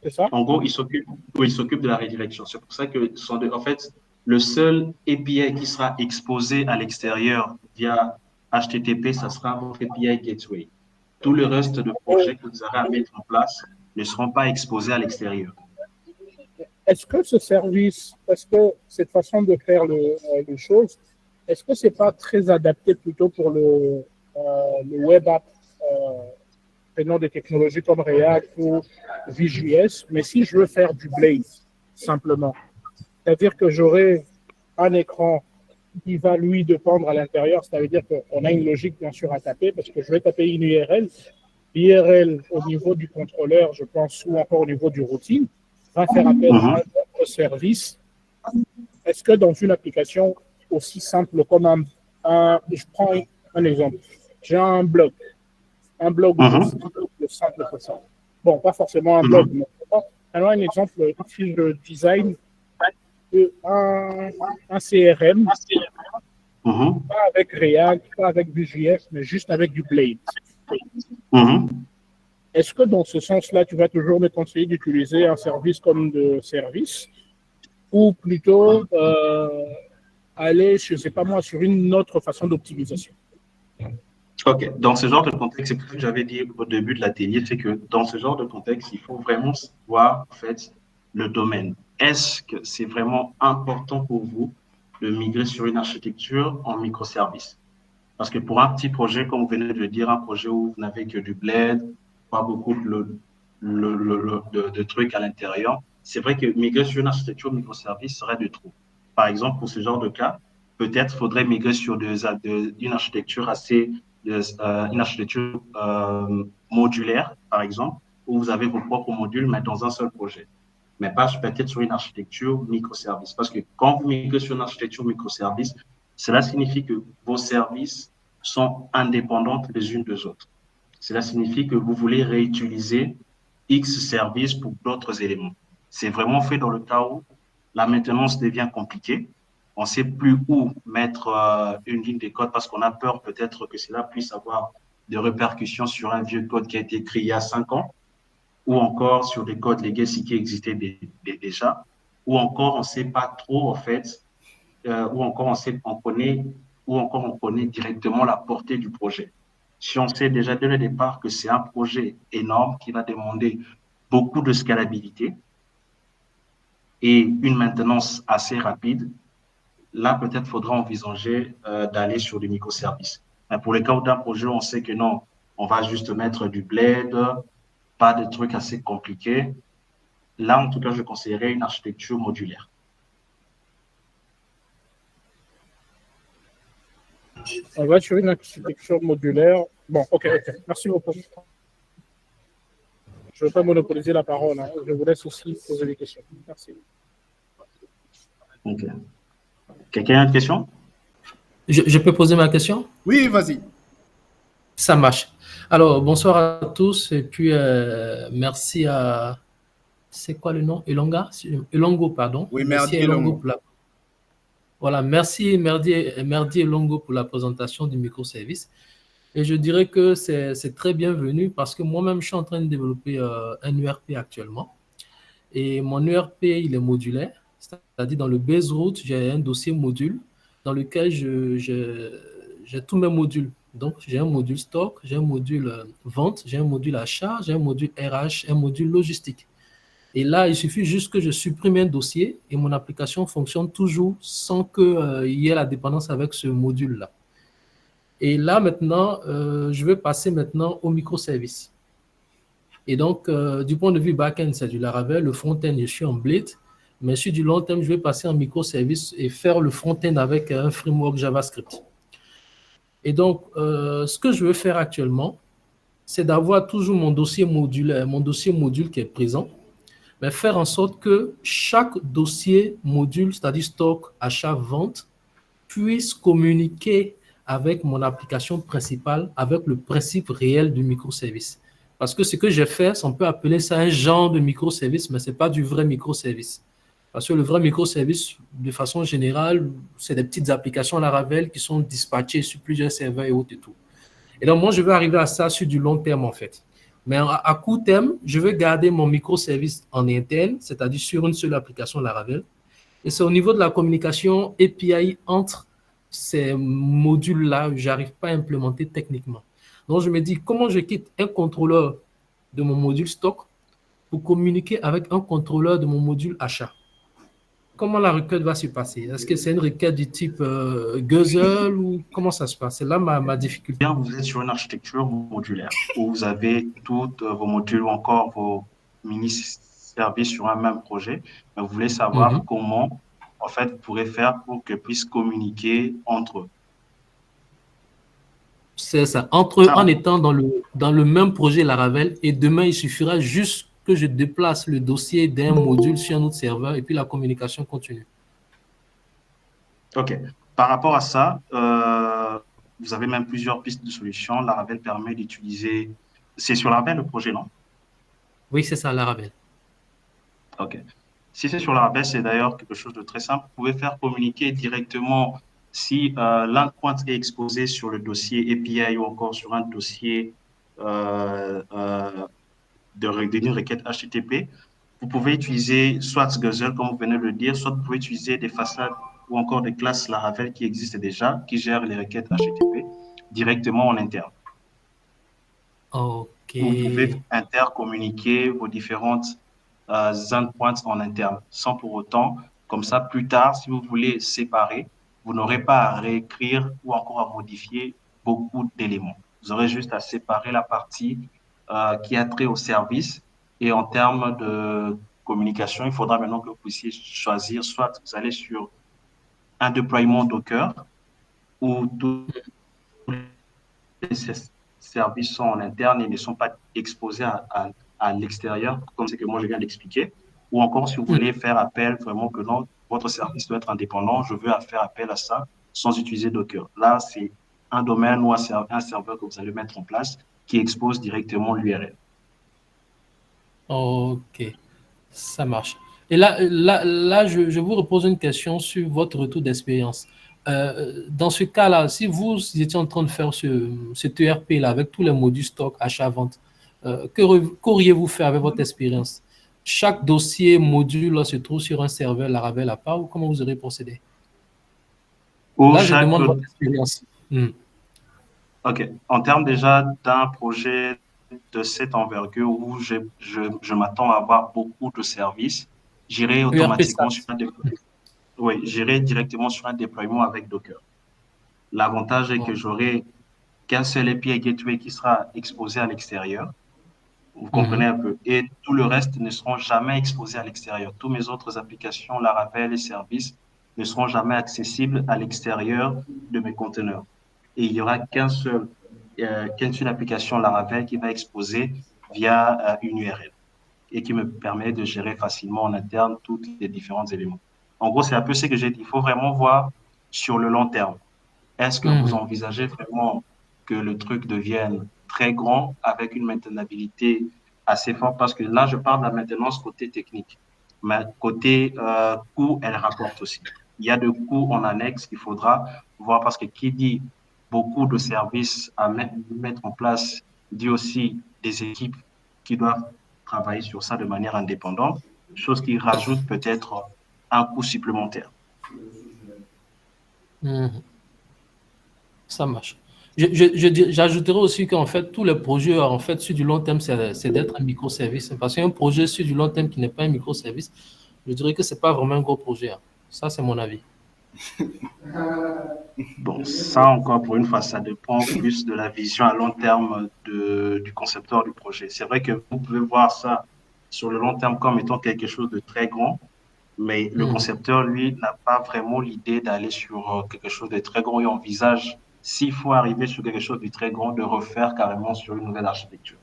C'est ça? En gros, il s'occupe de la redirection. C'est pour ça que, en fait, Le seul API qui sera exposé à l'extérieur via HTTP, ça sera votre API Gateway. Tout le reste de projets que vous aurez à mettre en place ne seront pas exposés à l'extérieur. Est-ce que ce service, est-ce que cette façon de faire les choses, est-ce que c'est pas très adapté plutôt pour le web app, prenons des technologies comme React ou Vue.js, mais si je veux faire du Blaze, simplement, c'est-à-dire que j'aurai un écran qui va lui dépendre à l'intérieur, ça veut dire qu'on a une logique bien sûr à taper, parce que je vais taper une URL. L'URL au niveau du contrôleur, je pense, ou encore au niveau du routine, va faire appel à notre service. Est-ce que dans une application aussi simple comme je prends un exemple, j'ai un blog de simple façon. Bon, pas forcément un blog, mais alors un exemple, si je design un CRM, pas avec React, pas avec Vue.js, mais juste avec du Blade. Est-ce que dans ce sens-là, tu vas toujours me conseiller d'utiliser un service comme de service ou plutôt aller, je ne sais pas moi, sur une autre façon d'optimisation? OK. Dans ce genre de contexte, c'est ce que j'avais dit au début de l'atelier, c'est que dans ce genre de contexte, il faut vraiment voir en fait le domaine. Est-ce que c'est vraiment important pour vous de migrer sur une architecture en microservices? Parce que pour un petit projet, comme vous venez de le dire, un projet où vous n'avez que du Blade, pas beaucoup de trucs à l'intérieur, c'est vrai que migrer sur une architecture microservice serait de trop. Par exemple, pour ce genre de cas, peut-être faudrait migrer sur une architecture une architecture modulaire, par exemple, où vous avez vos propres modules, mais dans un seul projet. Mais pas peut-être sur une architecture microservice. Parce que quand vous migrez sur une architecture microservice, cela signifie que vos services sont indépendants les unes des autres. Cela signifie que vous voulez réutiliser X services pour d'autres éléments. C'est vraiment fait dans le cas où la maintenance devient compliquée. On ne sait plus où mettre une ligne de code parce qu'on a peur peut-être que cela puisse avoir des répercussions sur un vieux code qui a été écrit il y a 5 ans, ou encore sur des codes legacy qui existaient déjà, ou encore on ne sait pas trop en fait, ou encore on connaît directement la portée du projet. Si on sait déjà dès le départ que c'est un projet énorme qui va demander beaucoup de scalabilité et une maintenance assez rapide, là, peut-être faudra envisager d'aller sur des microservices. Mais pour le cas d'un projet, on sait que non, on va juste mettre du Blade, pas de trucs assez compliqués. Là, en tout cas, je conseillerais une architecture modulaire. On va sur une architecture modulaire. Bon, ok. Merci beaucoup. Je ne veux pas monopoliser la parole. Hein. Je vous laisse aussi poser des questions. Merci. Ok. Quelqu'un a une question? Je peux poser ma question? Oui, vas-y. Ça marche. Alors, bonsoir à tous et puis merci à... C'est quoi le nom? Elongo, pardon. Oui, merci Elongo. Voilà, merci Merdi Elongo pour la présentation du microservice. Et je dirais que c'est très bienvenu parce que moi-même, je suis en train de développer un ERP actuellement. Et mon ERP, il est modulaire. C'est-à-dire, dans le base route, j'ai un dossier module dans lequel j'ai tous mes modules. Donc, j'ai un module stock, j'ai un module vente, j'ai un module achat, j'ai un module RH, un module logistique. Et là, il suffit juste que je supprime un dossier et mon application fonctionne toujours sans qu'il y ait la dépendance avec ce module-là. Et là, maintenant, je vais passer maintenant au microservice. Et donc, du point de vue back-end, c'est du Laravel. Le front-end, je suis en Blade. Mais sur du long terme, je vais passer en microservice et faire le front-end avec un framework JavaScript. Et donc, ce que je veux faire actuellement, c'est d'avoir toujours mon dossier module qui est présent, mais faire en sorte que chaque dossier module, c'est-à-dire stock, achat, vente, puisse communiquer avec mon application principale, avec le principe réel du microservice. Parce que ce que j'ai fait, on peut appeler ça un genre de microservice, mais ce n'est pas du vrai microservice. Parce que le vrai microservice, de façon générale, c'est des petites applications Laravel qui sont dispatchées sur plusieurs serveurs et autres et tout. Et donc, moi, je veux arriver à ça sur du long terme, en fait. Mais à court terme, je veux garder mon microservice en interne, c'est-à-dire sur une seule application Laravel. Et c'est au niveau de la communication API entre ces modules-là, je n'arrive pas à implémenter techniquement. Donc, je me dis, comment je quitte un contrôleur de mon module stock pour communiquer avec un contrôleur de mon module achat? Comment la requête va se passer? Est-ce que c'est une requête du type Guzzle ou comment ça se passe? C'est là ma difficulté. Vous êtes sur une architecture modulaire où vous avez tous vos modules ou encore vos mini-services sur un même projet, mais vous voulez savoir comment, en fait, vous pourrez faire pour qu'ils puissent communiquer entre eux. C'est ça, entre eux, en étant dans le même projet Laravel, et demain, il suffira juste que je déplace le dossier d'un module sur un autre serveur et puis la communication continue. OK. Par rapport à ça, vous avez même plusieurs pistes de solutions. Laravel permet d'utiliser... C'est sur Laravel le projet, non? Oui, c'est ça, Laravel. OK. Si c'est sur Laravel, c'est d'ailleurs quelque chose de très simple. Vous pouvez faire communiquer directement si l'endpoint est exposé sur le dossier API ou encore sur un dossier d'une requête HTTP. Vous pouvez utiliser soit Guzzle, comme vous venez de le dire, soit vous pouvez utiliser des façades ou encore des classes Laravel qui existent déjà, qui gèrent les requêtes HTTP directement en interne. OK. Vous pouvez intercommuniquer vos différentes endpoints en interne, sans pour autant, comme ça, plus tard, si vous voulez séparer, vous n'aurez pas à réécrire ou encore à modifier beaucoup d'éléments. Vous aurez juste à séparer la partie qui a trait au service. Et en termes de communication, il faudra maintenant que vous puissiez choisir, soit vous allez sur un déploiement Docker où tous les services sont en interne et ne sont pas exposés à l'extérieur, comme c'est que moi je viens d'expliquer. Ou encore, si vous voulez faire appel vraiment que non, votre service doit être indépendant, je veux faire appel à ça sans utiliser Docker. Là, c'est un domaine ou un serveur que vous allez mettre en place qui expose directement l'URL. OK, ça marche. Et là je vous repose une question sur votre retour d'expérience. Dans ce cas-là, si vous étiez en train de faire cet ERP-là avec tous les modules stock, achat-vente, qu'auriez-vous fait avec votre expérience? Chaque dossier, module se trouve sur un serveur Laravel à part ou comment vous aurez procédé? Là, je demande votre expérience. OK. En termes déjà d'un projet de cette envergure où je m'attends à avoir beaucoup de services, j'irai automatiquement sur un déploiement. Oui, j'irai directement sur un déploiement avec Docker. L'avantage est que j'aurai qu'un seul API Gateway qui sera exposé à l'extérieur. Vous comprenez un peu. Et tout le reste ne seront jamais exposés à l'extérieur. Tous mes autres applications, Laravel et services, ne seront jamais accessibles à l'extérieur de mes conteneurs. Et il n'y aura qu'une seule application Laravel qui va exposer via une URL et qui me permet de gérer facilement en interne tous les différents éléments. En gros, c'est un peu ce que j'ai dit. Il faut vraiment voir sur le long terme. Est-ce que vous envisagez vraiment que le truc devienne très grand avec une maintenabilité assez forte? Parce que là, je parle de la maintenance côté technique. Mais côté coût, elle rapporte aussi. Il y a des coûts en annexe qu'il faudra voir parce que qui dit beaucoup de services à mettre en place dit aussi des équipes qui doivent travailler sur ça de manière indépendante, chose qui rajoute peut-être un coût supplémentaire. Ça marche. J'ajouterais aussi qu'en fait, tous les projets, en fait, sur du long terme, c'est d'être un microservice. Parce qu'un projet sur du long terme qui n'est pas un microservice, je dirais que ce n'est pas vraiment un gros projet. Ça, c'est mon avis. Bon, ça encore pour une fois, ça dépend plus de la vision à long terme du concepteur du projet. C'est vrai que vous pouvez voir ça sur le long terme comme étant quelque chose de très grand, mais le concepteur, lui, n'a pas vraiment l'idée d'aller sur quelque chose de très grand et envisage, s'il faut arriver sur quelque chose de très grand, de refaire carrément sur une nouvelle architecture.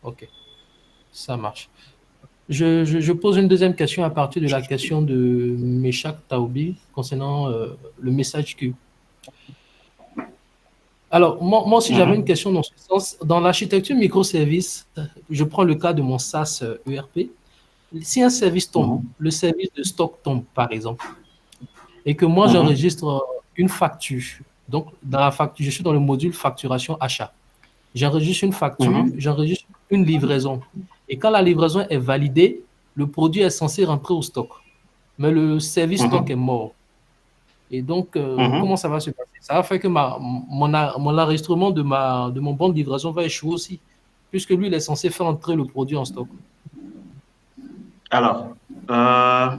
OK, ça marche. Je pose une deuxième question à partir de la question de Meshach Taoubi concernant le message queue. Alors, moi aussi, j'avais une question dans ce sens. Dans l'architecture microservice, je prends le cas de mon SaaS ERP. Si un service tombe, le service de stock tombe, par exemple, et que moi, j'enregistre une facture. Donc, dans la facture, je suis dans le module facturation achat. J'enregistre une facture, j'enregistre une livraison. Et quand la livraison est validée, le produit est censé rentrer au stock. mais le service stock Mhm. est mort. Et donc, comment Mhm. ça va se passer? Ça va faire que mon enregistrement de mon bon de livraison va échouer aussi, puisque lui, il est censé faire entrer le produit en stock. Alors, euh,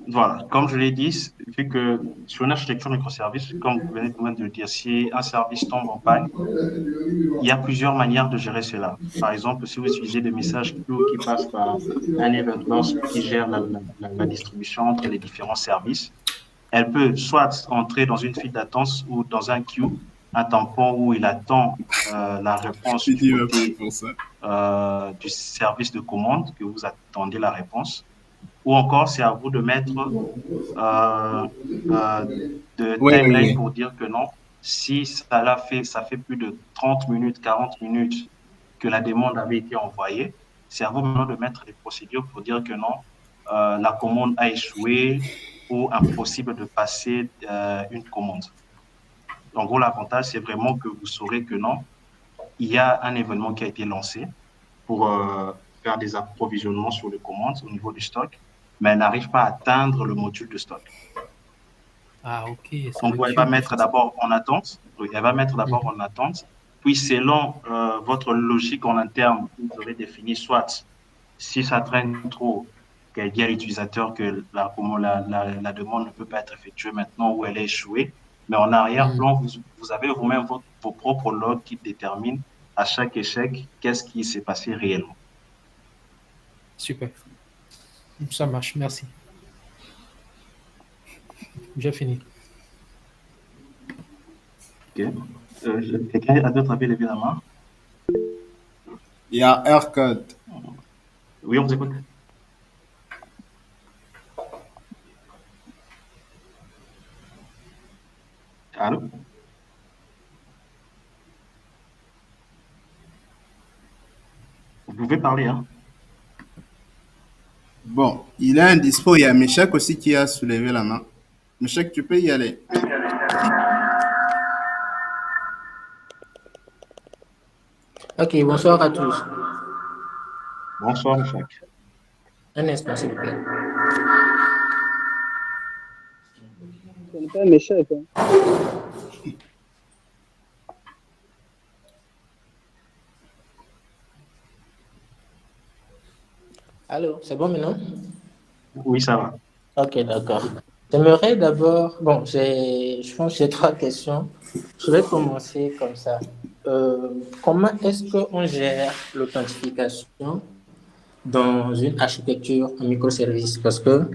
voilà, comme je l'ai dit, vu que sur une architecture microservice, comme vous venez de le dire, si un service tombe en panne, il y a plusieurs manières de gérer cela. Par exemple, si vous utilisez des messages queues qui passent par un event bus qui gère la distribution entre les différents services, elle peut soit entrer dans une file d'attente ou dans un queue, un tampon où il attend la réponse Tu du dis même pas côté pour ça. du service de commande, que vous attendez la réponse. Ou encore, c'est à vous de mettre euh, euh, de Oui, oui, timeline oui. pour dire que non, si ça fait plus de 30 minutes, 40 minutes que la demande avait été envoyée, c'est à vous maintenant de mettre des procédures pour dire que non, la commande a échoué ou impossible de passer une commande. En gros, l'avantage, c'est vraiment que vous saurez que non, il y a un événement qui a été lancé pour faire des approvisionnements sur les commandes au niveau du stock, mais elle n'arrive pas à atteindre le module de stock. Ah, ok, c'est En le gros, elle va queue qui mettre fait ça. d'abord en attente. Oui, elle va mettre d'abord en attente. Puis, selon votre logique en interne, vous aurez défini soit si ça traîne trop, qu'elle dit à l'utilisateur que la demande ne peut pas être effectuée maintenant ou elle est échouée. Mais en Mhm. arrière-plan, vous avez vous-même vos propres logs qui déterminent à chaque échec qu'est-ce qui s'est passé réellement. Super, ça marche, merci. J'ai fini. OK. Quelqu'un a d'autres appels levé la main? Il y a AirCode. Oui, on vous écoute. Allô? Vous pouvez parler, hein? Bon, il est indispo. Il y a Michel aussi qui a soulevé la main. Michel, tu peux y aller. Ok, bonsoir à tous. Bonsoir, Michel. Un instant, s'il vous plaît. Ce n'est pas un échec. Hein. Allô, c'est bon maintenant? Oui, ça va. Ok, d'accord. J'aimerais d'abord, bon, je pense que j'ai trois questions. Je vais commencer comme ça. Comment est-ce qu'on gère l'authentification dans une architecture en microservice? Parce que,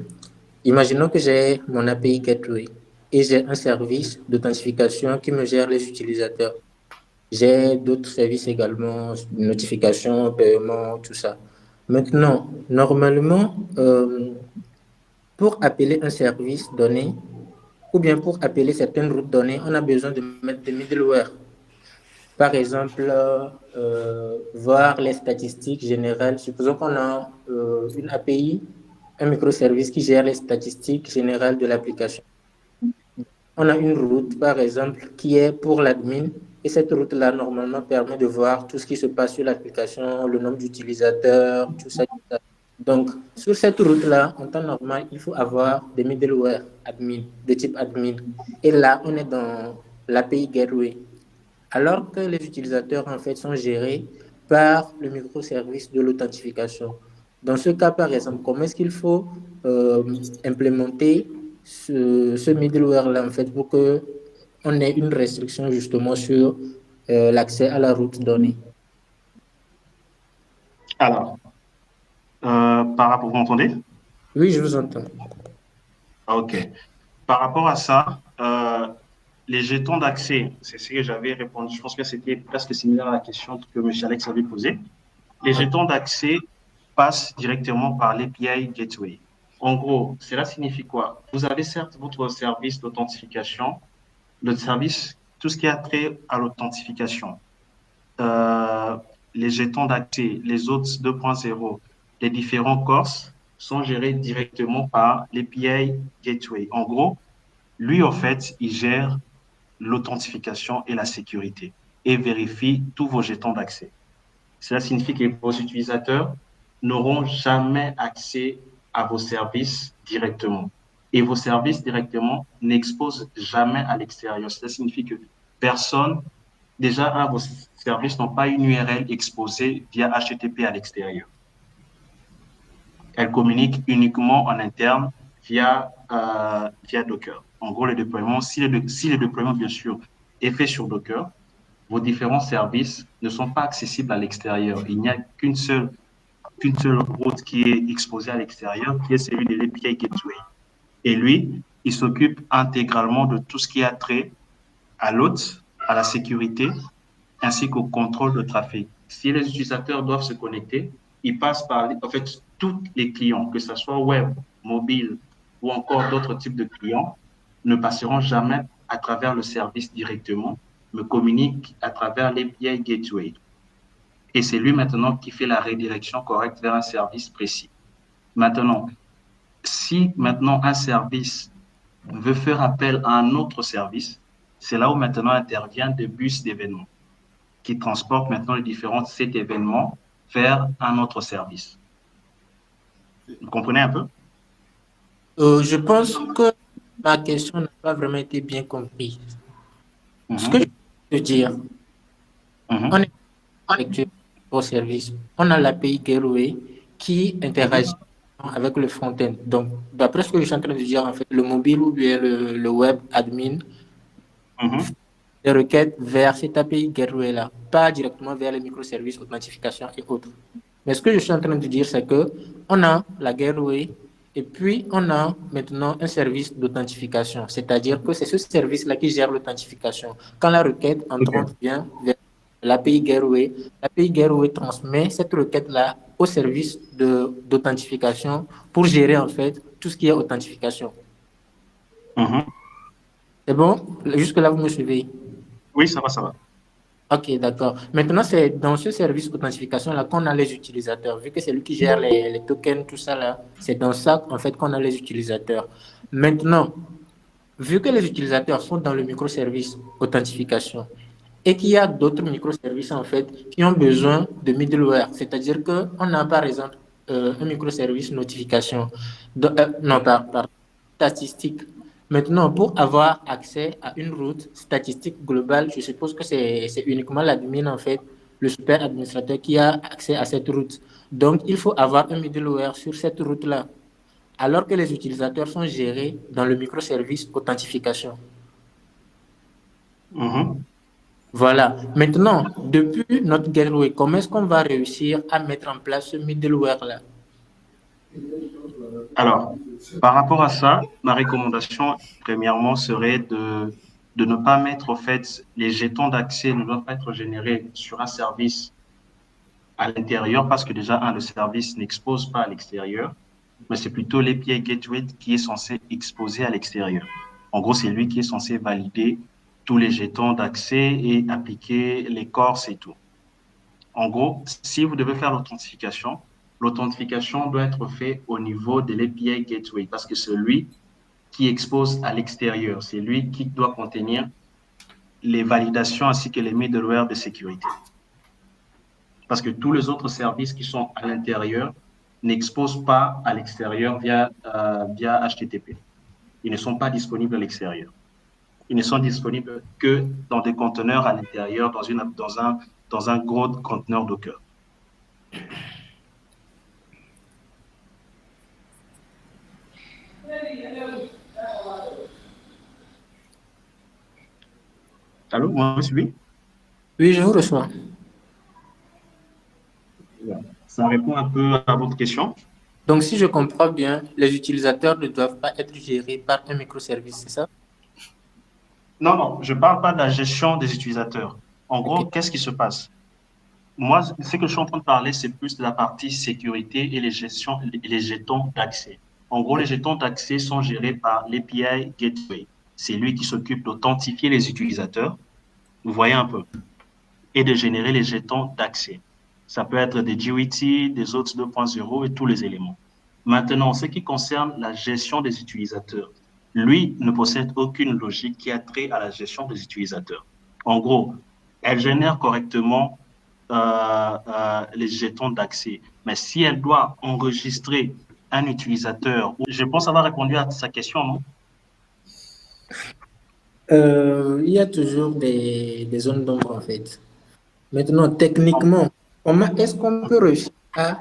imaginons que j'ai mon API Gateway et j'ai un service d'authentification qui me gère les utilisateurs. J'ai d'autres services également, notification, paiement, tout ça. Maintenant, normalement, pour appeler un service donné, ou bien pour appeler certaines routes données, on a besoin de mettre des middleware. Par exemple, voir les statistiques générales. Supposons qu'on a une API, un microservice qui gère les statistiques générales de l'application. On a une route, par exemple, qui est pour l'admin. Et cette route-là, normalement, permet de voir tout ce qui se passe sur l'application, le nombre d'utilisateurs, tout ça, tout ça. Donc, sur cette route-là, en temps normal, il faut avoir des middleware admin, de type admin. Et là, on est dans l'API Gateway. Alors que les utilisateurs, en fait, sont gérés par le microservice de l'authentification. Dans ce cas, par exemple, comment est-ce qu'il faut implémenter ce middleware-là, en fait, pour qu'on ait une restriction justement sur l'accès à la route donnée? Alors, par rapport, vous m'entendez? Oui, je vous entends. OK. Par rapport à ça, les jetons d'accès, c'est ce que j'avais répondu. Je pense que c'était presque similaire à la question que M. Alex avait posée. Les jetons d'accès passent directement par l'API Gateway. En gros, cela signifie quoi? Vous avez certes votre service d'authentification, le service, tout ce qui a trait à l'authentification. Euh, les jetons d'accès, les autres 2.0, les différents courses sont gérés directement par l'API Gateway. En gros, lui, en fait, il gère l'authentification et la sécurité et vérifie tous vos jetons d'accès. Cela signifie que vos utilisateurs n'auront jamais accès à vos services directement. Et vos services directement n'exposent jamais à l'extérieur. Cela signifie que personne, déjà, vos services n'ont pas une URL exposée via HTTP à l'extérieur. Elles communiquent uniquement en interne via Docker. En gros, le déploiement, si le déploiement, bien sûr, est fait sur Docker, vos différents services ne sont pas accessibles à l'extérieur. Il n'y a qu'une seule route qui est exposée à l'extérieur, qui est celui de l'API Gateway. Et lui, il s'occupe intégralement de tout ce qui a trait à l'hôte, à la sécurité, ainsi qu'au contrôle de trafic. Si les utilisateurs doivent se connecter, ils passent par, en fait, tous les clients, que ce soit web, mobile ou encore d'autres types de clients, ne passeront jamais à travers le service directement, mais communiquent à travers l'API Gateway. Et c'est lui maintenant qui fait la redirection correcte vers un service précis. Maintenant, si maintenant un service veut faire appel à un autre service, c'est là où maintenant intervient des bus d'événements qui transportent maintenant les différents sites d'événements vers un autre service. Vous comprenez un peu? Je pense que ma question n'a pas vraiment été bien comprise. Ce que je veux dire, on est avec vos services. On a l'API Gateway qui interagit avec le front-end. Donc, d'après ce que je suis en train de dire, en fait, le mobile ou bien le web admin des requêtes vers cette API Gateway-là, pas directement vers les microservices, authentification et autres. Mais ce que je suis en train de dire, c'est que on a la Gateway et puis on a maintenant un service d'authentification. C'est-à-dire que c'est ce service-là qui gère l'authentification. Quand la requête entrante vient vers l'API Gateway transmet cette requête-là au service d'authentification pour gérer en fait tout ce qui est authentification. C'est bon? Jusque-là, vous me suivez? Oui, ça va, ça va. Ok, d'accord. Maintenant, c'est dans ce service d'authentification-là qu'on a les utilisateurs. Vu que c'est lui qui gère les tokens, tout ça là, c'est dans ça en fait qu'on a les utilisateurs. Maintenant, vu que les utilisateurs sont dans le microservice authentification et qu'il y a d'autres microservices en fait qui ont besoin de middleware, c'est-à-dire qu'on a par exemple un microservice notification, par statistique. Maintenant, pour avoir accès à une route statistique globale, je suppose que c'est uniquement l'admin, en fait, le super administrateur qui a accès à cette route. Donc, il faut avoir un middleware sur cette route-là, alors que les utilisateurs sont gérés dans le microservice authentification. Voilà. Maintenant, depuis notre gateway, comment est-ce qu'on va réussir à mettre en place ce middleware-là? Alors, par rapport à ça, ma recommandation, premièrement, serait de ne pas mettre, en fait, les jetons d'accès ne doivent pas être générés sur un service à l'intérieur parce que déjà, le service n'expose pas à l'extérieur, mais c'est plutôt l'API Gateway qui est censé exposer à l'extérieur. En gros, c'est lui qui est censé valider tous les jetons d'accès et appliquer les corses et tout. En gros, si vous devez faire l'authentification doit être faite au niveau de l'API Gateway parce que c'est lui qui expose à l'extérieur. C'est lui qui doit contenir les validations ainsi que les middleware de sécurité. Parce que tous les autres services qui sont à l'intérieur n'exposent pas à l'extérieur via HTTP. Ils ne sont pas disponibles à l'extérieur. Ils ne sont disponibles que dans des conteneurs à l'intérieur, dans un gros conteneur Docker. Allô, moi, je suis? Oui, je vous reçois. Ça répond un peu à votre question. Donc, si je comprends bien, les utilisateurs ne doivent pas être gérés par un microservice, c'est ça? Non, je ne parle pas de la gestion des utilisateurs. En gros, qu'est-ce qui se passe? Moi, ce que je suis en train de parler, c'est plus de la partie sécurité et les jetons d'accès. En gros, les jetons d'accès sont gérés par l'API Gateway. C'est lui qui s'occupe d'authentifier les utilisateurs, vous voyez un peu, et de générer les jetons d'accès. Ça peut être des GUID, des autres 2.0 et tous les éléments. Maintenant, en ce qui concerne la gestion des utilisateurs, lui ne possède aucune logique qui a trait à la gestion des utilisateurs. En gros, elle génère correctement les jetons d'accès. Mais si elle doit enregistrer un utilisateur. Je pense avoir répondu à sa question, non? Il y a toujours des zones d'ombre en fait. Maintenant, techniquement, comment est-ce qu'on peut réussir à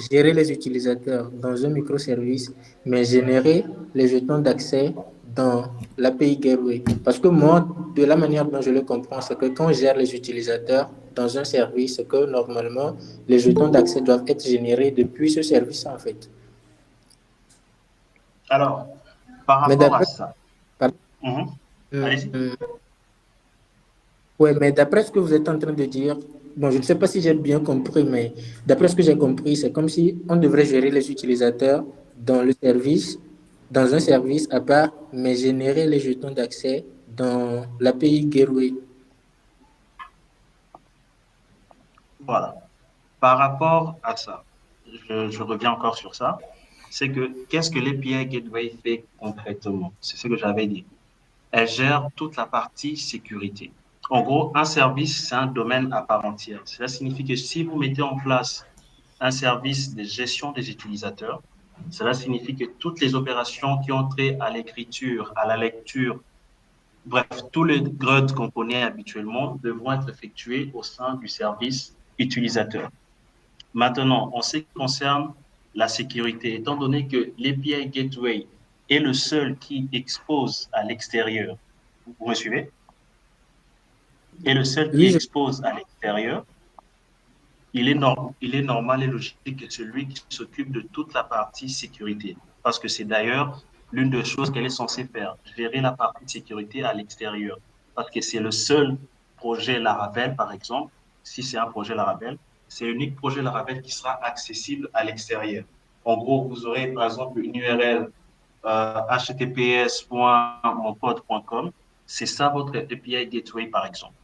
gérer les utilisateurs dans un microservice, mais générer les jetons d'accès dans l'API Gateway? Parce que moi, de la manière dont je le comprends, c'est que quand on gère les utilisateurs dans un service, c'est que normalement, les jetons d'accès doivent être générés depuis ce service en fait. Alors, par Mais rapport à d'après, ça, par- allez-y. ouais, mais d'après ce que vous êtes en train de dire, bon, je ne sais pas si j'ai bien compris, mais d'après ce que j'ai compris, c'est comme si on devrait gérer les utilisateurs dans le service, dans un service à part, mais générer les jetons d'accès dans l'API Gateway. Voilà. Par rapport à ça, je reviens encore sur ça, c'est que qu'est-ce que l'API Gateway fait concrètement? C'est ce que j'avais dit. Elle gère toute la partie sécurité. En gros, un service, c'est un domaine à part entière. Cela signifie que si vous mettez en place un service de gestion des utilisateurs, cela signifie que toutes les opérations qui ont trait à l'écriture, à la lecture, bref, tous les GRUD qu'on connaît habituellement devront être effectués au sein du service utilisateur. Maintenant, en ce qui concerne la sécurité, étant donné que l'API Gateway est le seul qui expose à l'extérieur, vous me suivez? Est le seul qui Oui, expose à l'extérieur, il est normal et logique que celui qui s'occupe de toute la partie sécurité, parce que c'est d'ailleurs l'une des choses qu'elle est censée faire, gérer la partie de sécurité à l'extérieur, parce que c'est le seul projet Laravel, par exemple, si c'est un projet Laravel, c'est l'unique projet Laravel qui sera accessible à l'extérieur. En gros, vous aurez par exemple une URL https://monpod.com, c'est ça votre API Gateway, par exemple.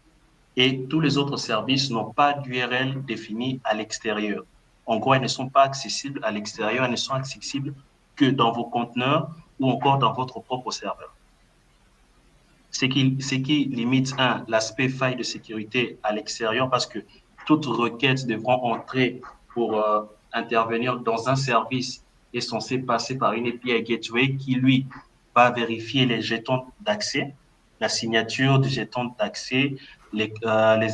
Et tous les autres services n'ont pas d'URL définie à l'extérieur. En gros, elles ne sont pas accessibles à l'extérieur, elles ne sont accessibles que dans vos conteneurs ou encore dans votre propre serveur. Ce qui limite, l'aspect faille de sécurité à l'extérieur, parce que toute requête devront entrer pour intervenir dans un service est censé passer par une API Gateway qui, lui, va vérifier les jetons d'accès, la signature du jeton d'accès, les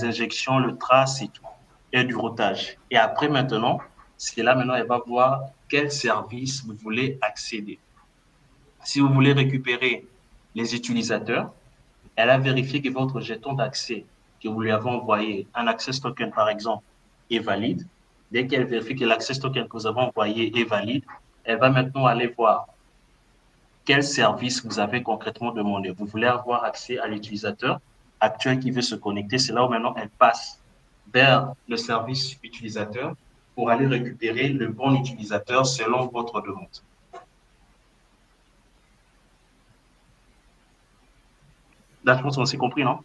injections, le trace et tout, et du routage. Et après, maintenant, c'est là, maintenant, elle va voir quel service vous voulez accéder. Si vous voulez récupérer les utilisateurs, elle a vérifié que votre jeton d'accès que vous lui avez envoyé, un access token par exemple, est valide. Dès qu'elle vérifie que l'access token que vous avez envoyé est valide, elle va maintenant aller voir quel service vous avez concrètement demandé. Vous voulez avoir accès à l'utilisateur actuel qui veut se connecter. C'est là où maintenant elle passe vers le service utilisateur pour aller récupérer le bon utilisateur selon votre demande. Là, je pense qu'on s'est compris, non?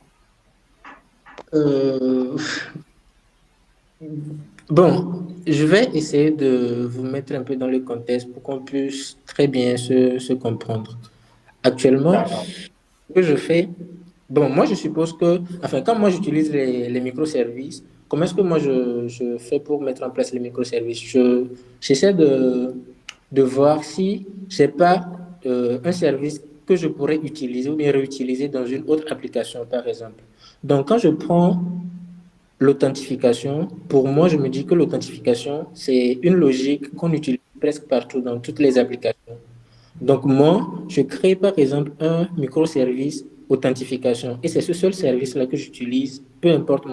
Bon, je vais essayer de vous mettre un peu dans le contexte pour qu'on puisse très bien se comprendre. Actuellement, ce que je fais, bon, moi je suppose que, enfin, quand moi j'utilise les microservices, comment est-ce que moi je fais pour mettre en place les microservices? J'essaie de voir si je n'ai pas un service que je pourrais utiliser ou bien réutiliser dans une autre application, par exemple. Donc, quand je prends l'authentification, pour moi, je me dis que l'authentification, c'est une logique qu'on utilise presque partout dans toutes les applications. Donc, moi, je crée par exemple un microservice authentification et c'est ce seul service-là que j'utilise, peu importe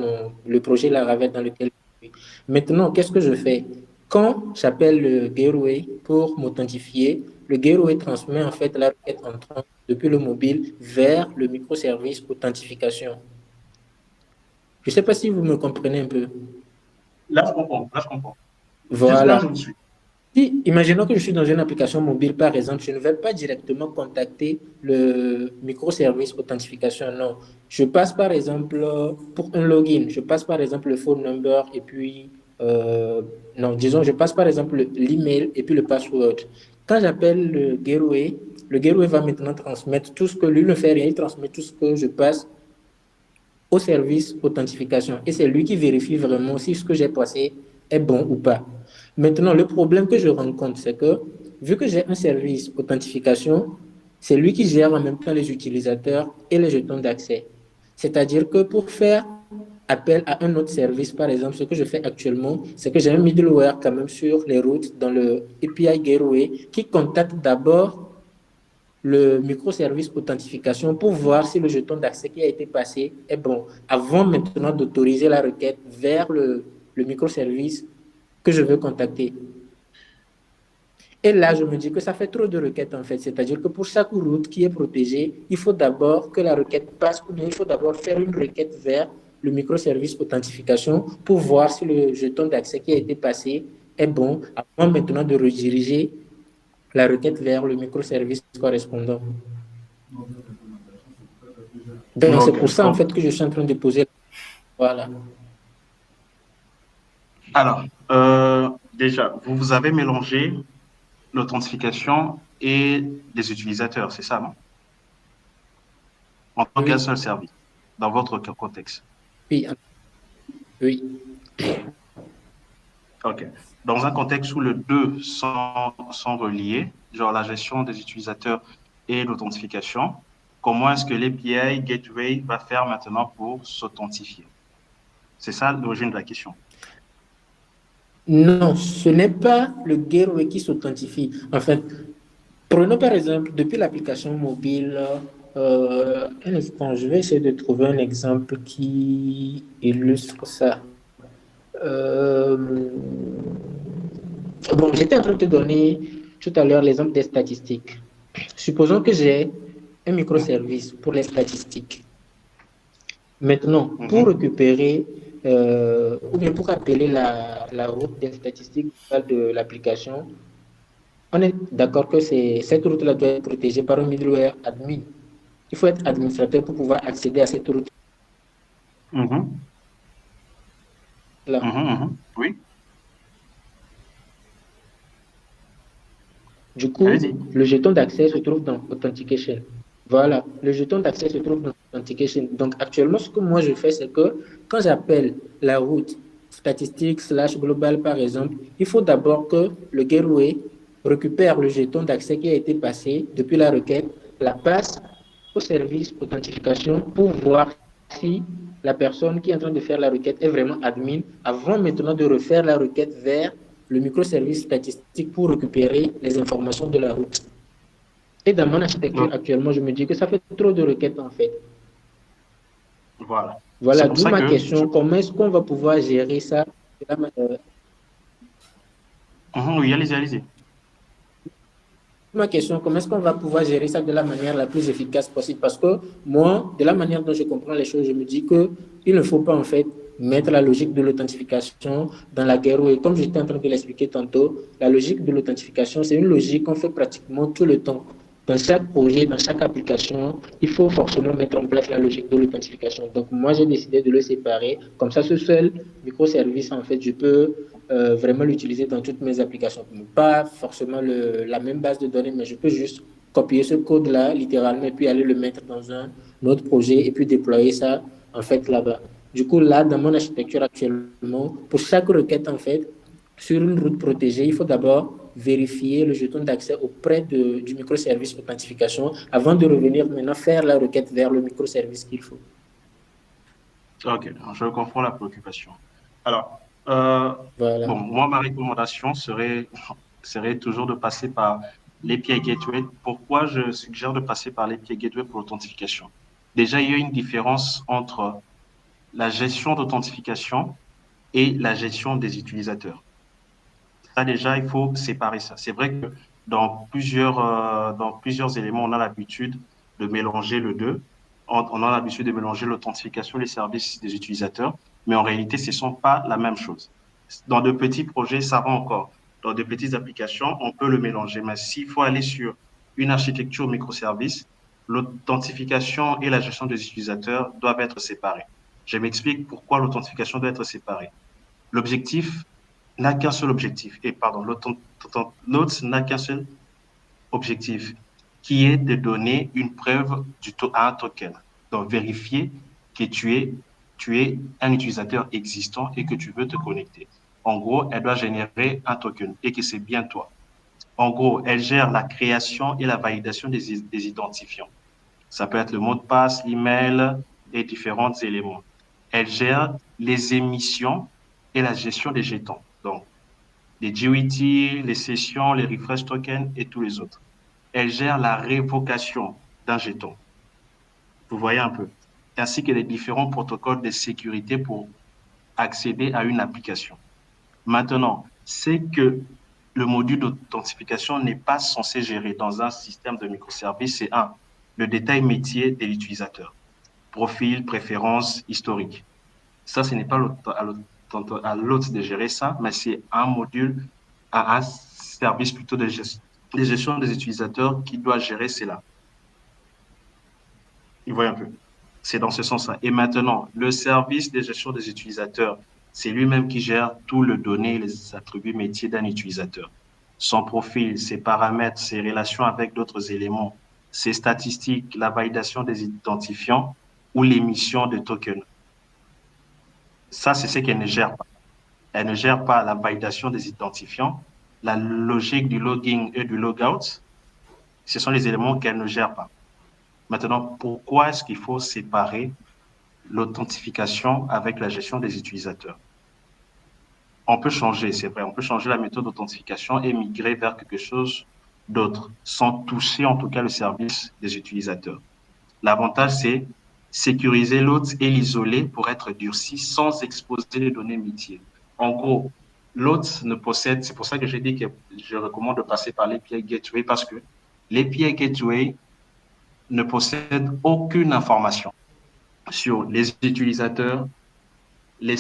le projet Laravel dans lequel je suis. Maintenant, qu'est-ce que je fais? Quand j'appelle le gateway pour m'authentifier, le gateway transmet en fait la requête entrant depuis le mobile vers le microservice authentification. Je ne sais pas si vous me comprenez un peu. Là, je comprends. Là, je comprends. Voilà. Jusque-là, je me suis. Si, imaginons que je suis dans une application mobile, par exemple, je ne vais pas directement contacter le microservice authentification, non. Je passe par exemple, pour un login, je passe par exemple le phone number et puis, non, disons, je passe par exemple l'email et puis le password. Quand j'appelle le gateway va maintenant transmettre tout ce que lui ne fait rien, il transmet tout ce que je passe au service authentification. Et c'est lui qui vérifie vraiment si ce que j'ai passé est bon ou pas. Maintenant, le problème que je rencontre, c'est que vu que j'ai un service authentification, c'est lui qui gère en même temps les utilisateurs et les jetons d'accès. C'est-à-dire que pour faire appel à un autre service, par exemple, ce que je fais actuellement, c'est que j'ai un middleware quand même sur les routes dans le API Gateway qui contacte d'abord le microservice authentification pour voir si le jeton d'accès qui a été passé est bon, avant maintenant d'autoriser la requête vers le microservice que je veux contacter. Et là, je me dis que ça fait trop de requêtes en fait. C'est-à-dire que pour chaque route qui est protégée, il faut d'abord que la requête passe ou bien il faut d'abord faire une requête vers le microservice authentification pour voir si le jeton d'accès qui a été passé est bon avant maintenant de rediriger la requête vers le microservice correspondant. Donc, c'est pour ça en fait que je suis en train de poser. Voilà. Alors, déjà, vous avez mélangé l'authentification et les utilisateurs, c'est ça, non? En tant qu'un seul service, dans votre contexte. Oui. Oui. OK. Dans un contexte où les deux sont reliés, genre la gestion des utilisateurs et l'authentification, comment est-ce que l'API Gateway va faire maintenant pour s'authentifier? C'est ça l'origine de la question. Non, ce n'est pas le gateway qui s'authentifie. En fait, prenons par exemple, depuis l'application mobile, un instant, je vais essayer de trouver un exemple qui illustre ça. Bon, j'étais en train de te donner tout à l'heure l'exemple des statistiques. Supposons que j'ai un microservice pour les statistiques. Maintenant, pour récupérer ou bien pour appeler la route des statistiques de l'application, on est d'accord que cette route-là doit être protégée par un middleware admin. Il faut être administrateur pour pouvoir accéder à cette route. Là. Oui. Du coup, le jeton d'accès se trouve dans Authentication. Voilà, le jeton d'accès se trouve dans Authentication. Donc, actuellement, ce que moi je fais, c'est que quand j'appelle la route statistique / global, par exemple, il faut d'abord que le gateway récupère le jeton d'accès qui a été passé depuis la requête, la passe au service authentification pour voir si la personne qui est en train de faire la requête est vraiment admin, avant maintenant de refaire la requête vers le microservice statistique pour récupérer les informations de la route. Et dans mon architecture actuellement, je me dis que ça fait trop de requêtes en fait. Voilà. Voilà, d'où ma question, comment est-ce qu'on va pouvoir gérer ça de la manière... Oui, allez-y. Ma question, comment est-ce qu'on va pouvoir gérer ça de la manière la plus efficace possible? Parce que moi, de la manière dont je comprends les choses, je me dis qu'il ne faut pas en fait mettre la logique de l'authentification dans la guerre. Et comme j'étais en train de l'expliquer tantôt, la logique de l'authentification, c'est une logique qu'on fait pratiquement tout le temps. Dans chaque projet, dans chaque application, il faut forcément mettre en place la logique de l'authentification. Donc, moi, j'ai décidé de le séparer. Comme ça, ce seul microservice, en fait, je peux vraiment l'utiliser dans toutes mes applications. Pas forcément la même base de données, mais je peux juste copier ce code-là, littéralement, et puis aller le mettre dans un autre projet et puis déployer ça, en fait, là-bas. Du coup, là, dans mon architecture actuellement, pour chaque requête, en fait, sur une route protégée, il faut d'abord vérifier le jeton d'accès auprès du microservice authentification avant de revenir maintenant faire la requête vers le microservice qu'il faut. OK, je comprends la préoccupation. Alors, voilà. Bon, moi, ma recommandation serait toujours de passer par l'API Gateway. Pourquoi je suggère de passer par l'API Gateway pour l'authentification? Déjà, il y a une différence entre la gestion d'authentification et la gestion des utilisateurs. Ça, déjà, il faut séparer ça. C'est vrai que dans plusieurs éléments, on a l'habitude de mélanger le deux. On a l'habitude de mélanger l'authentification et les services des utilisateurs, mais en réalité, ce ne sont pas la même chose. Dans de petits projets, ça va encore. Dans de petites applications, on peut le mélanger. Mais s'il faut aller sur une architecture microservice, l'authentification et la gestion des utilisateurs doivent être séparés. Je m'explique pourquoi l'authentification doit être séparée. L'objectif n'a qu'un seul objectif. Et pardon, l'autre n'a qu'un seul objectif, qui est de donner une preuve à un token. Donc, vérifier que tu es un utilisateur existant et que tu veux te connecter. En gros, elle doit générer un token et que c'est bien toi. En gros, elle gère la création et la validation des identifiants. Ça peut être le mot de passe, l'email et différents éléments. Elle gère les émissions et la gestion des jetons. Donc, les GUIT, les sessions, les refresh tokens et tous les autres. Elle gère la révocation d'un jeton. Vous voyez un peu. Ainsi que les différents protocoles de sécurité pour accéder à une application. Maintenant, c'est que le module d'authentification n'est pas censé gérer dans un système de microservices. C'est le détail métier de l'utilisateur. Profil, préférences, historique. Ça, ce n'est pas à l'autre de gérer ça, mais c'est un module, un service plutôt de gestion des utilisateurs qui doit gérer cela. Vous voyez un peu. C'est dans ce sens-là. Et maintenant, le service de gestion des utilisateurs, c'est lui-même qui gère tout le données, les attributs métiers d'un utilisateur. Son profil, ses paramètres, ses relations avec d'autres éléments, ses statistiques, la validation des identifiants ou l'émission de tokens. Ça, c'est ce qu'elle ne gère pas. Elle ne gère pas la validation des identifiants, la logique du login et du logout. Ce sont les éléments qu'elle ne gère pas. Maintenant, pourquoi est-ce qu'il faut séparer l'authentification avec la gestion des utilisateurs? On peut changer, c'est vrai, on peut changer la méthode d'authentification et migrer vers quelque chose d'autre, sans toucher en tout cas le service des utilisateurs. L'avantage, c'est sécuriser l'autre et l'isoler pour être durci sans exposer les données métiers. En gros, l'autre ne possède, c'est pour ça que j'ai dit que je recommande de passer par l'API Gateway, parce que l'API Gateway ne possède aucune information sur les utilisateurs, les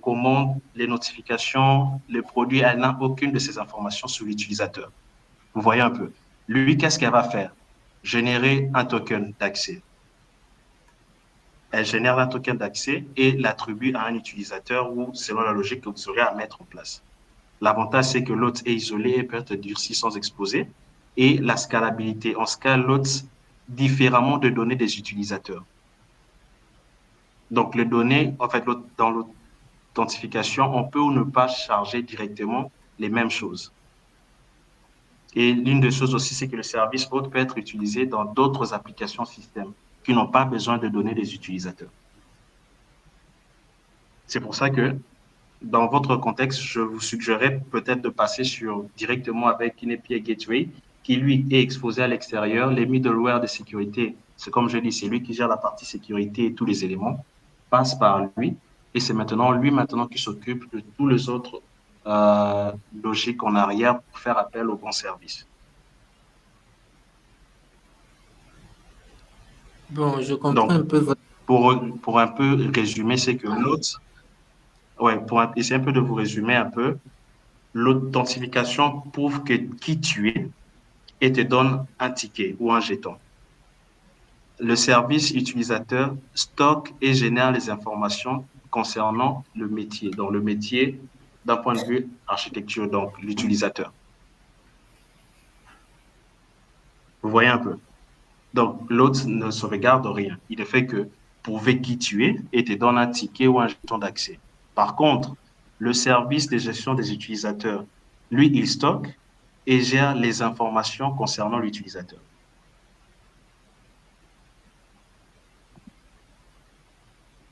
commandes, les notifications, les produits. Elle n'a aucune de ces informations sur l'utilisateur. Vous voyez un peu. Lui, qu'est-ce qu'elle va faire? Générer un token d'accès. Elle génère un token d'accès et l'attribue à un utilisateur ou selon la logique que vous aurez à mettre en place. L'avantage, c'est que l'autre est isolé et peut être durci sans exposer. Et la scalabilité, on scale l'autre différemment de données des utilisateurs. Donc, les données, en fait, dans l'authentification, on peut ou ne pas charger directement les mêmes choses. Et l'une des choses aussi, c'est que le service hôte peut être utilisé dans d'autres applications système qui n'ont pas besoin de données des utilisateurs. C'est pour ça que, dans votre contexte, je vous suggérerais peut-être de passer directement avec une API Gateway qui, lui, est exposé à l'extérieur. Les middleware de sécurité, c'est comme je dis, c'est lui qui gère la partie sécurité et tous les éléments, passe par lui. Et c'est lui qui s'occupe de tous les autres logiques en arrière pour faire appel au bon service. Bon, je comprends un peu votre... Pour un peu résumer, c'est que l'autre, pour essayer un peu de vous résumer un peu, l'authentification prouve qui tu es et te donne un ticket ou un jeton. Le service utilisateur stocke et génère les informations concernant le métier. Donc, le métier, d'un point de vue architecture, donc l'utilisateur. Vous voyez un peu. Donc, l'autre ne se regarde rien. Il ne fait que prouver qui tu es et te donne un ticket ou un jeton d'accès. Par contre, le service de gestion des utilisateurs, lui, il stocke et gère les informations concernant l'utilisateur.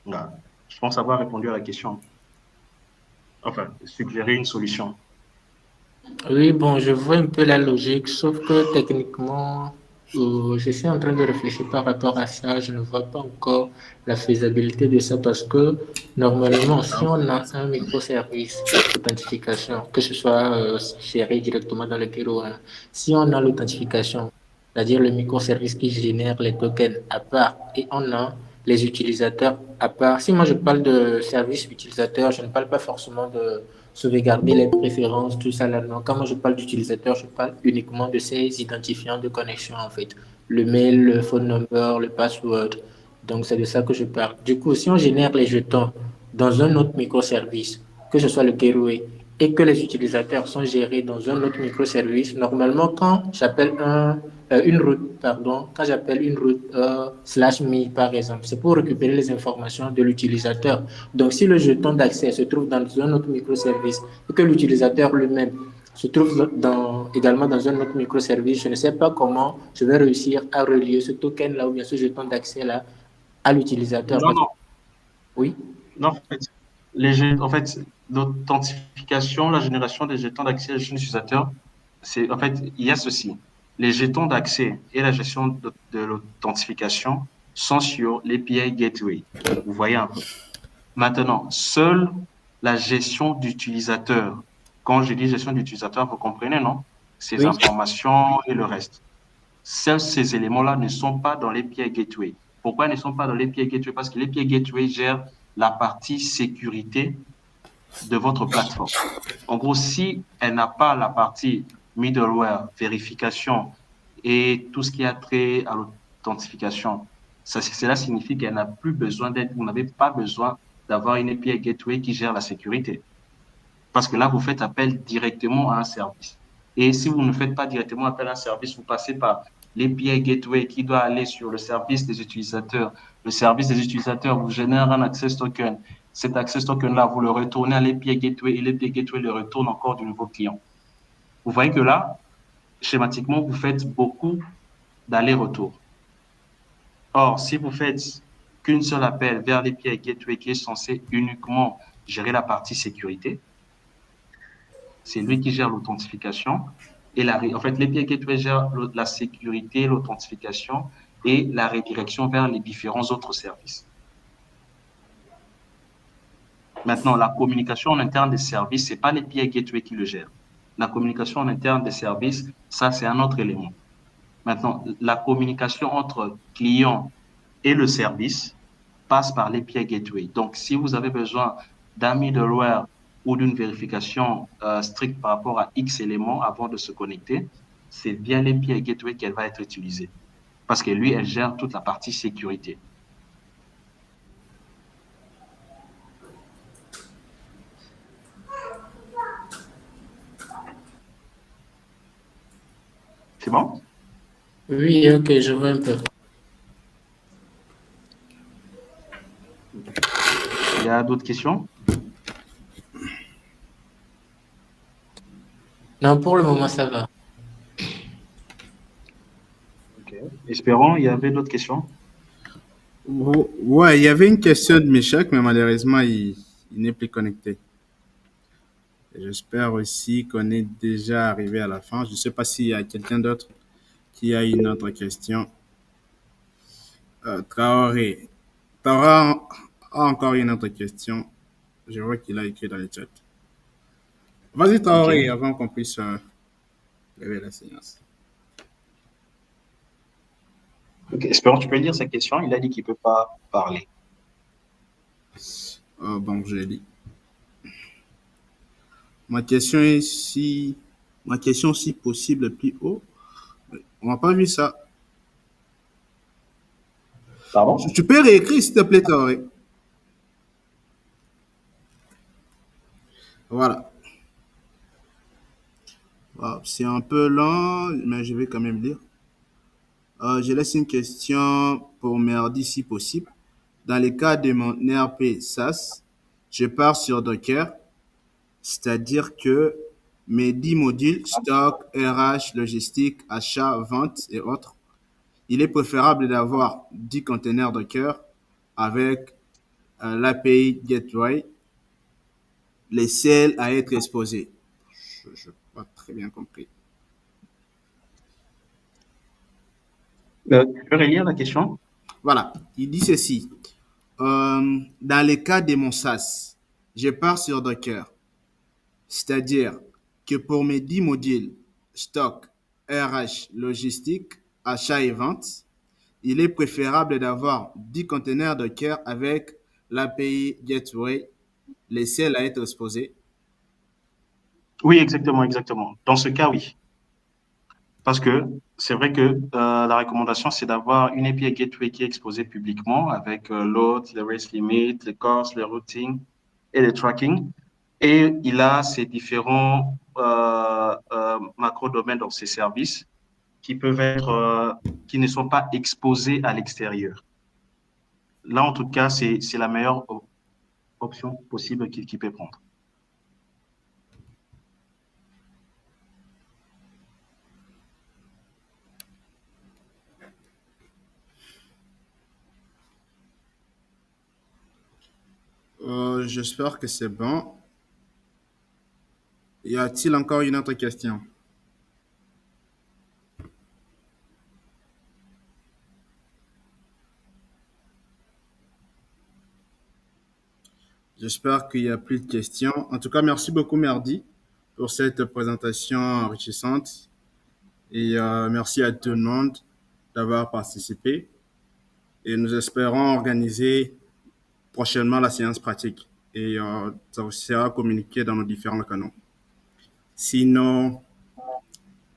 Voilà. Je pense avoir répondu à la question. Enfin, suggérer une solution. Oui, bon, je vois un peu la logique, sauf que techniquement, je suis en train de réfléchir par rapport à ça. Je ne vois pas encore la faisabilité de ça parce que normalement, si on a un microservice d'authentification, que ce soit géré directement dans le bureau, si on a l'authentification, c'est-à-dire le microservice qui génère les tokens à part et on a les utilisateurs à part. Si moi je parle de service utilisateur, je ne parle pas forcément de sauvegarder les préférences, tout ça là. Non. Quand moi je parle d'utilisateur, je parle uniquement de ces identifiants de connexion en fait. Le mail, le phone number, le password. Donc c'est de ça que je parle. Du coup, si on génère les jetons dans un autre microservice, que ce soit le gateway, et que les utilisateurs sont gérés dans un autre microservice, normalement, quand j'appelle une route, quand j'appelle une route /me, par exemple, c'est pour récupérer les informations de l'utilisateur. Donc, si le jeton d'accès se trouve dans un autre microservice et que l'utilisateur lui-même se trouve également dans un autre microservice, je ne sais pas comment je vais réussir à relier ce token-là ou bien ce jeton d'accès-là à l'utilisateur. Non, non. Oui. Non, en fait, l'authentification, la génération des jetons d'accès à l'utilisateur, en fait, il y a ceci. Les jetons d'accès et la gestion de l'authentification sont sur l'API Gateway. Vous voyez un peu. Maintenant, seule la gestion d'utilisateur. Quand je dis gestion d'utilisateur, vous comprenez, non? Ces informations et le reste. Seuls ces éléments-là ne sont pas dans l'API Gateway. Pourquoi ils ne sont pas dans l'API Gateway? Parce que l'API Gateway gère la partie sécurité de votre plateforme. En gros, si elle n'a pas la partie middleware, vérification et tout ce qui a trait à l'authentification, cela signifie qu'elle n'a plus besoin d'aide, vous n'avez pas besoin d'avoir une API Gateway qui gère la sécurité. Parce que là, vous faites appel directement à un service. Et si vous ne faites pas directement appel à un service, vous passez par l'API Gateway qui doit aller sur le service des utilisateurs. Le service des utilisateurs vous génère un access token. Cet access token-là, vous le retournez à l'API Gateway et l'API Gateway le retourne encore du nouveau client. Vous voyez que là, schématiquement, vous faites beaucoup d'aller-retour. Or, si vous faites qu'une seule appel vers l'API Gateway qui est censé uniquement gérer la partie sécurité, c'est lui qui gère l'authentification. Et en fait, l'API Gateway gère la sécurité, l'authentification et la redirection vers les différents autres services. Maintenant, la communication en interne des services, ce n'est pas l'API Gateway qui le gère. La communication en interne des services, ça, c'est un autre élément. Maintenant, la communication entre client et le service passe par l'API Gateway. Donc, si vous avez besoin d'un middleware ou d'une vérification stricte par rapport à X éléments avant de se connecter, c'est via l'API Gateway qu'elle va être utilisée. Parce que lui, elle gère toute la partie sécurité. C'est bon? Oui, ok, je vois un peu. Il y a d'autres questions? Non, pour le moment, ça va. Ok. Espérons, il y avait d'autres questions? Ouais, il y avait une question de Michak, mais malheureusement, il n'est plus connecté. J'espère aussi qu'on est déjà arrivé à la fin. Je ne sais pas s'il y a quelqu'un d'autre qui a une autre question. Traoré. Traoré a encore une autre question. Je vois qu'il a écrit dans le chat. Vas-y, Traoré, avant qu'on puisse lever la séance. Ok, espérons, tu peux lire sa question. Il a dit qu'il ne peut pas parler. Bon, je lis. Ma question est si possible plus haut. On n'a pas vu ça. Pardon? Tu peux réécrire, s'il te plaît, Traoré. Voilà. C'est un peu lent, mais je vais quand même lire. Je laisse une question pour Merdi si possible. Dans le cas de mon ERP SaaS, je pars sur Docker, c'est-à-dire que mes 10 modules, stock, RH, logistique, achat, vente et autres, il est préférable d'avoir 10 containers Docker avec l'API Gateway, les seuls à être exposés. Je n'ai pas très bien compris. Tu peux relire la question? Voilà, il dit ceci. Dans le cas de mon SaaS, je pars sur Docker. C'est-à-dire que pour mes 10 modules, stock, RH, logistique, achat et vente, il est préférable d'avoir 10 containers Docker avec l'API Gateway, les seuls à être exposés. Oui, exactement, exactement. Dans ce cas, oui. Parce que c'est vrai que la recommandation, c'est d'avoir une API Gateway qui est exposée publiquement avec load, les race limits, les courses, le routing et le tracking. Et il a ses différents macro-domaines dans ses services qui peuvent être, qui ne sont pas exposés à l'extérieur. Là, en tout cas, c'est la meilleure option possible qu'il peut prendre. J'espère que c'est bon. Y a-t-il encore une autre question? J'espère qu'il n'y a plus de questions. En tout cas, merci beaucoup, Merdi, pour cette présentation enrichissante. Et merci à tout le monde d'avoir participé. Et nous espérons organiser prochainement la séance pratique. Et ça sera communiqué dans nos différents canaux. Sinon,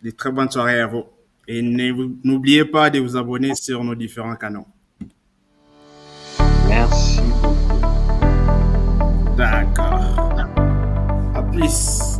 de très bonnes soirées à vous. Et n'oubliez pas de vous abonner sur nos différents canaux. Merci. D'accord. À plus.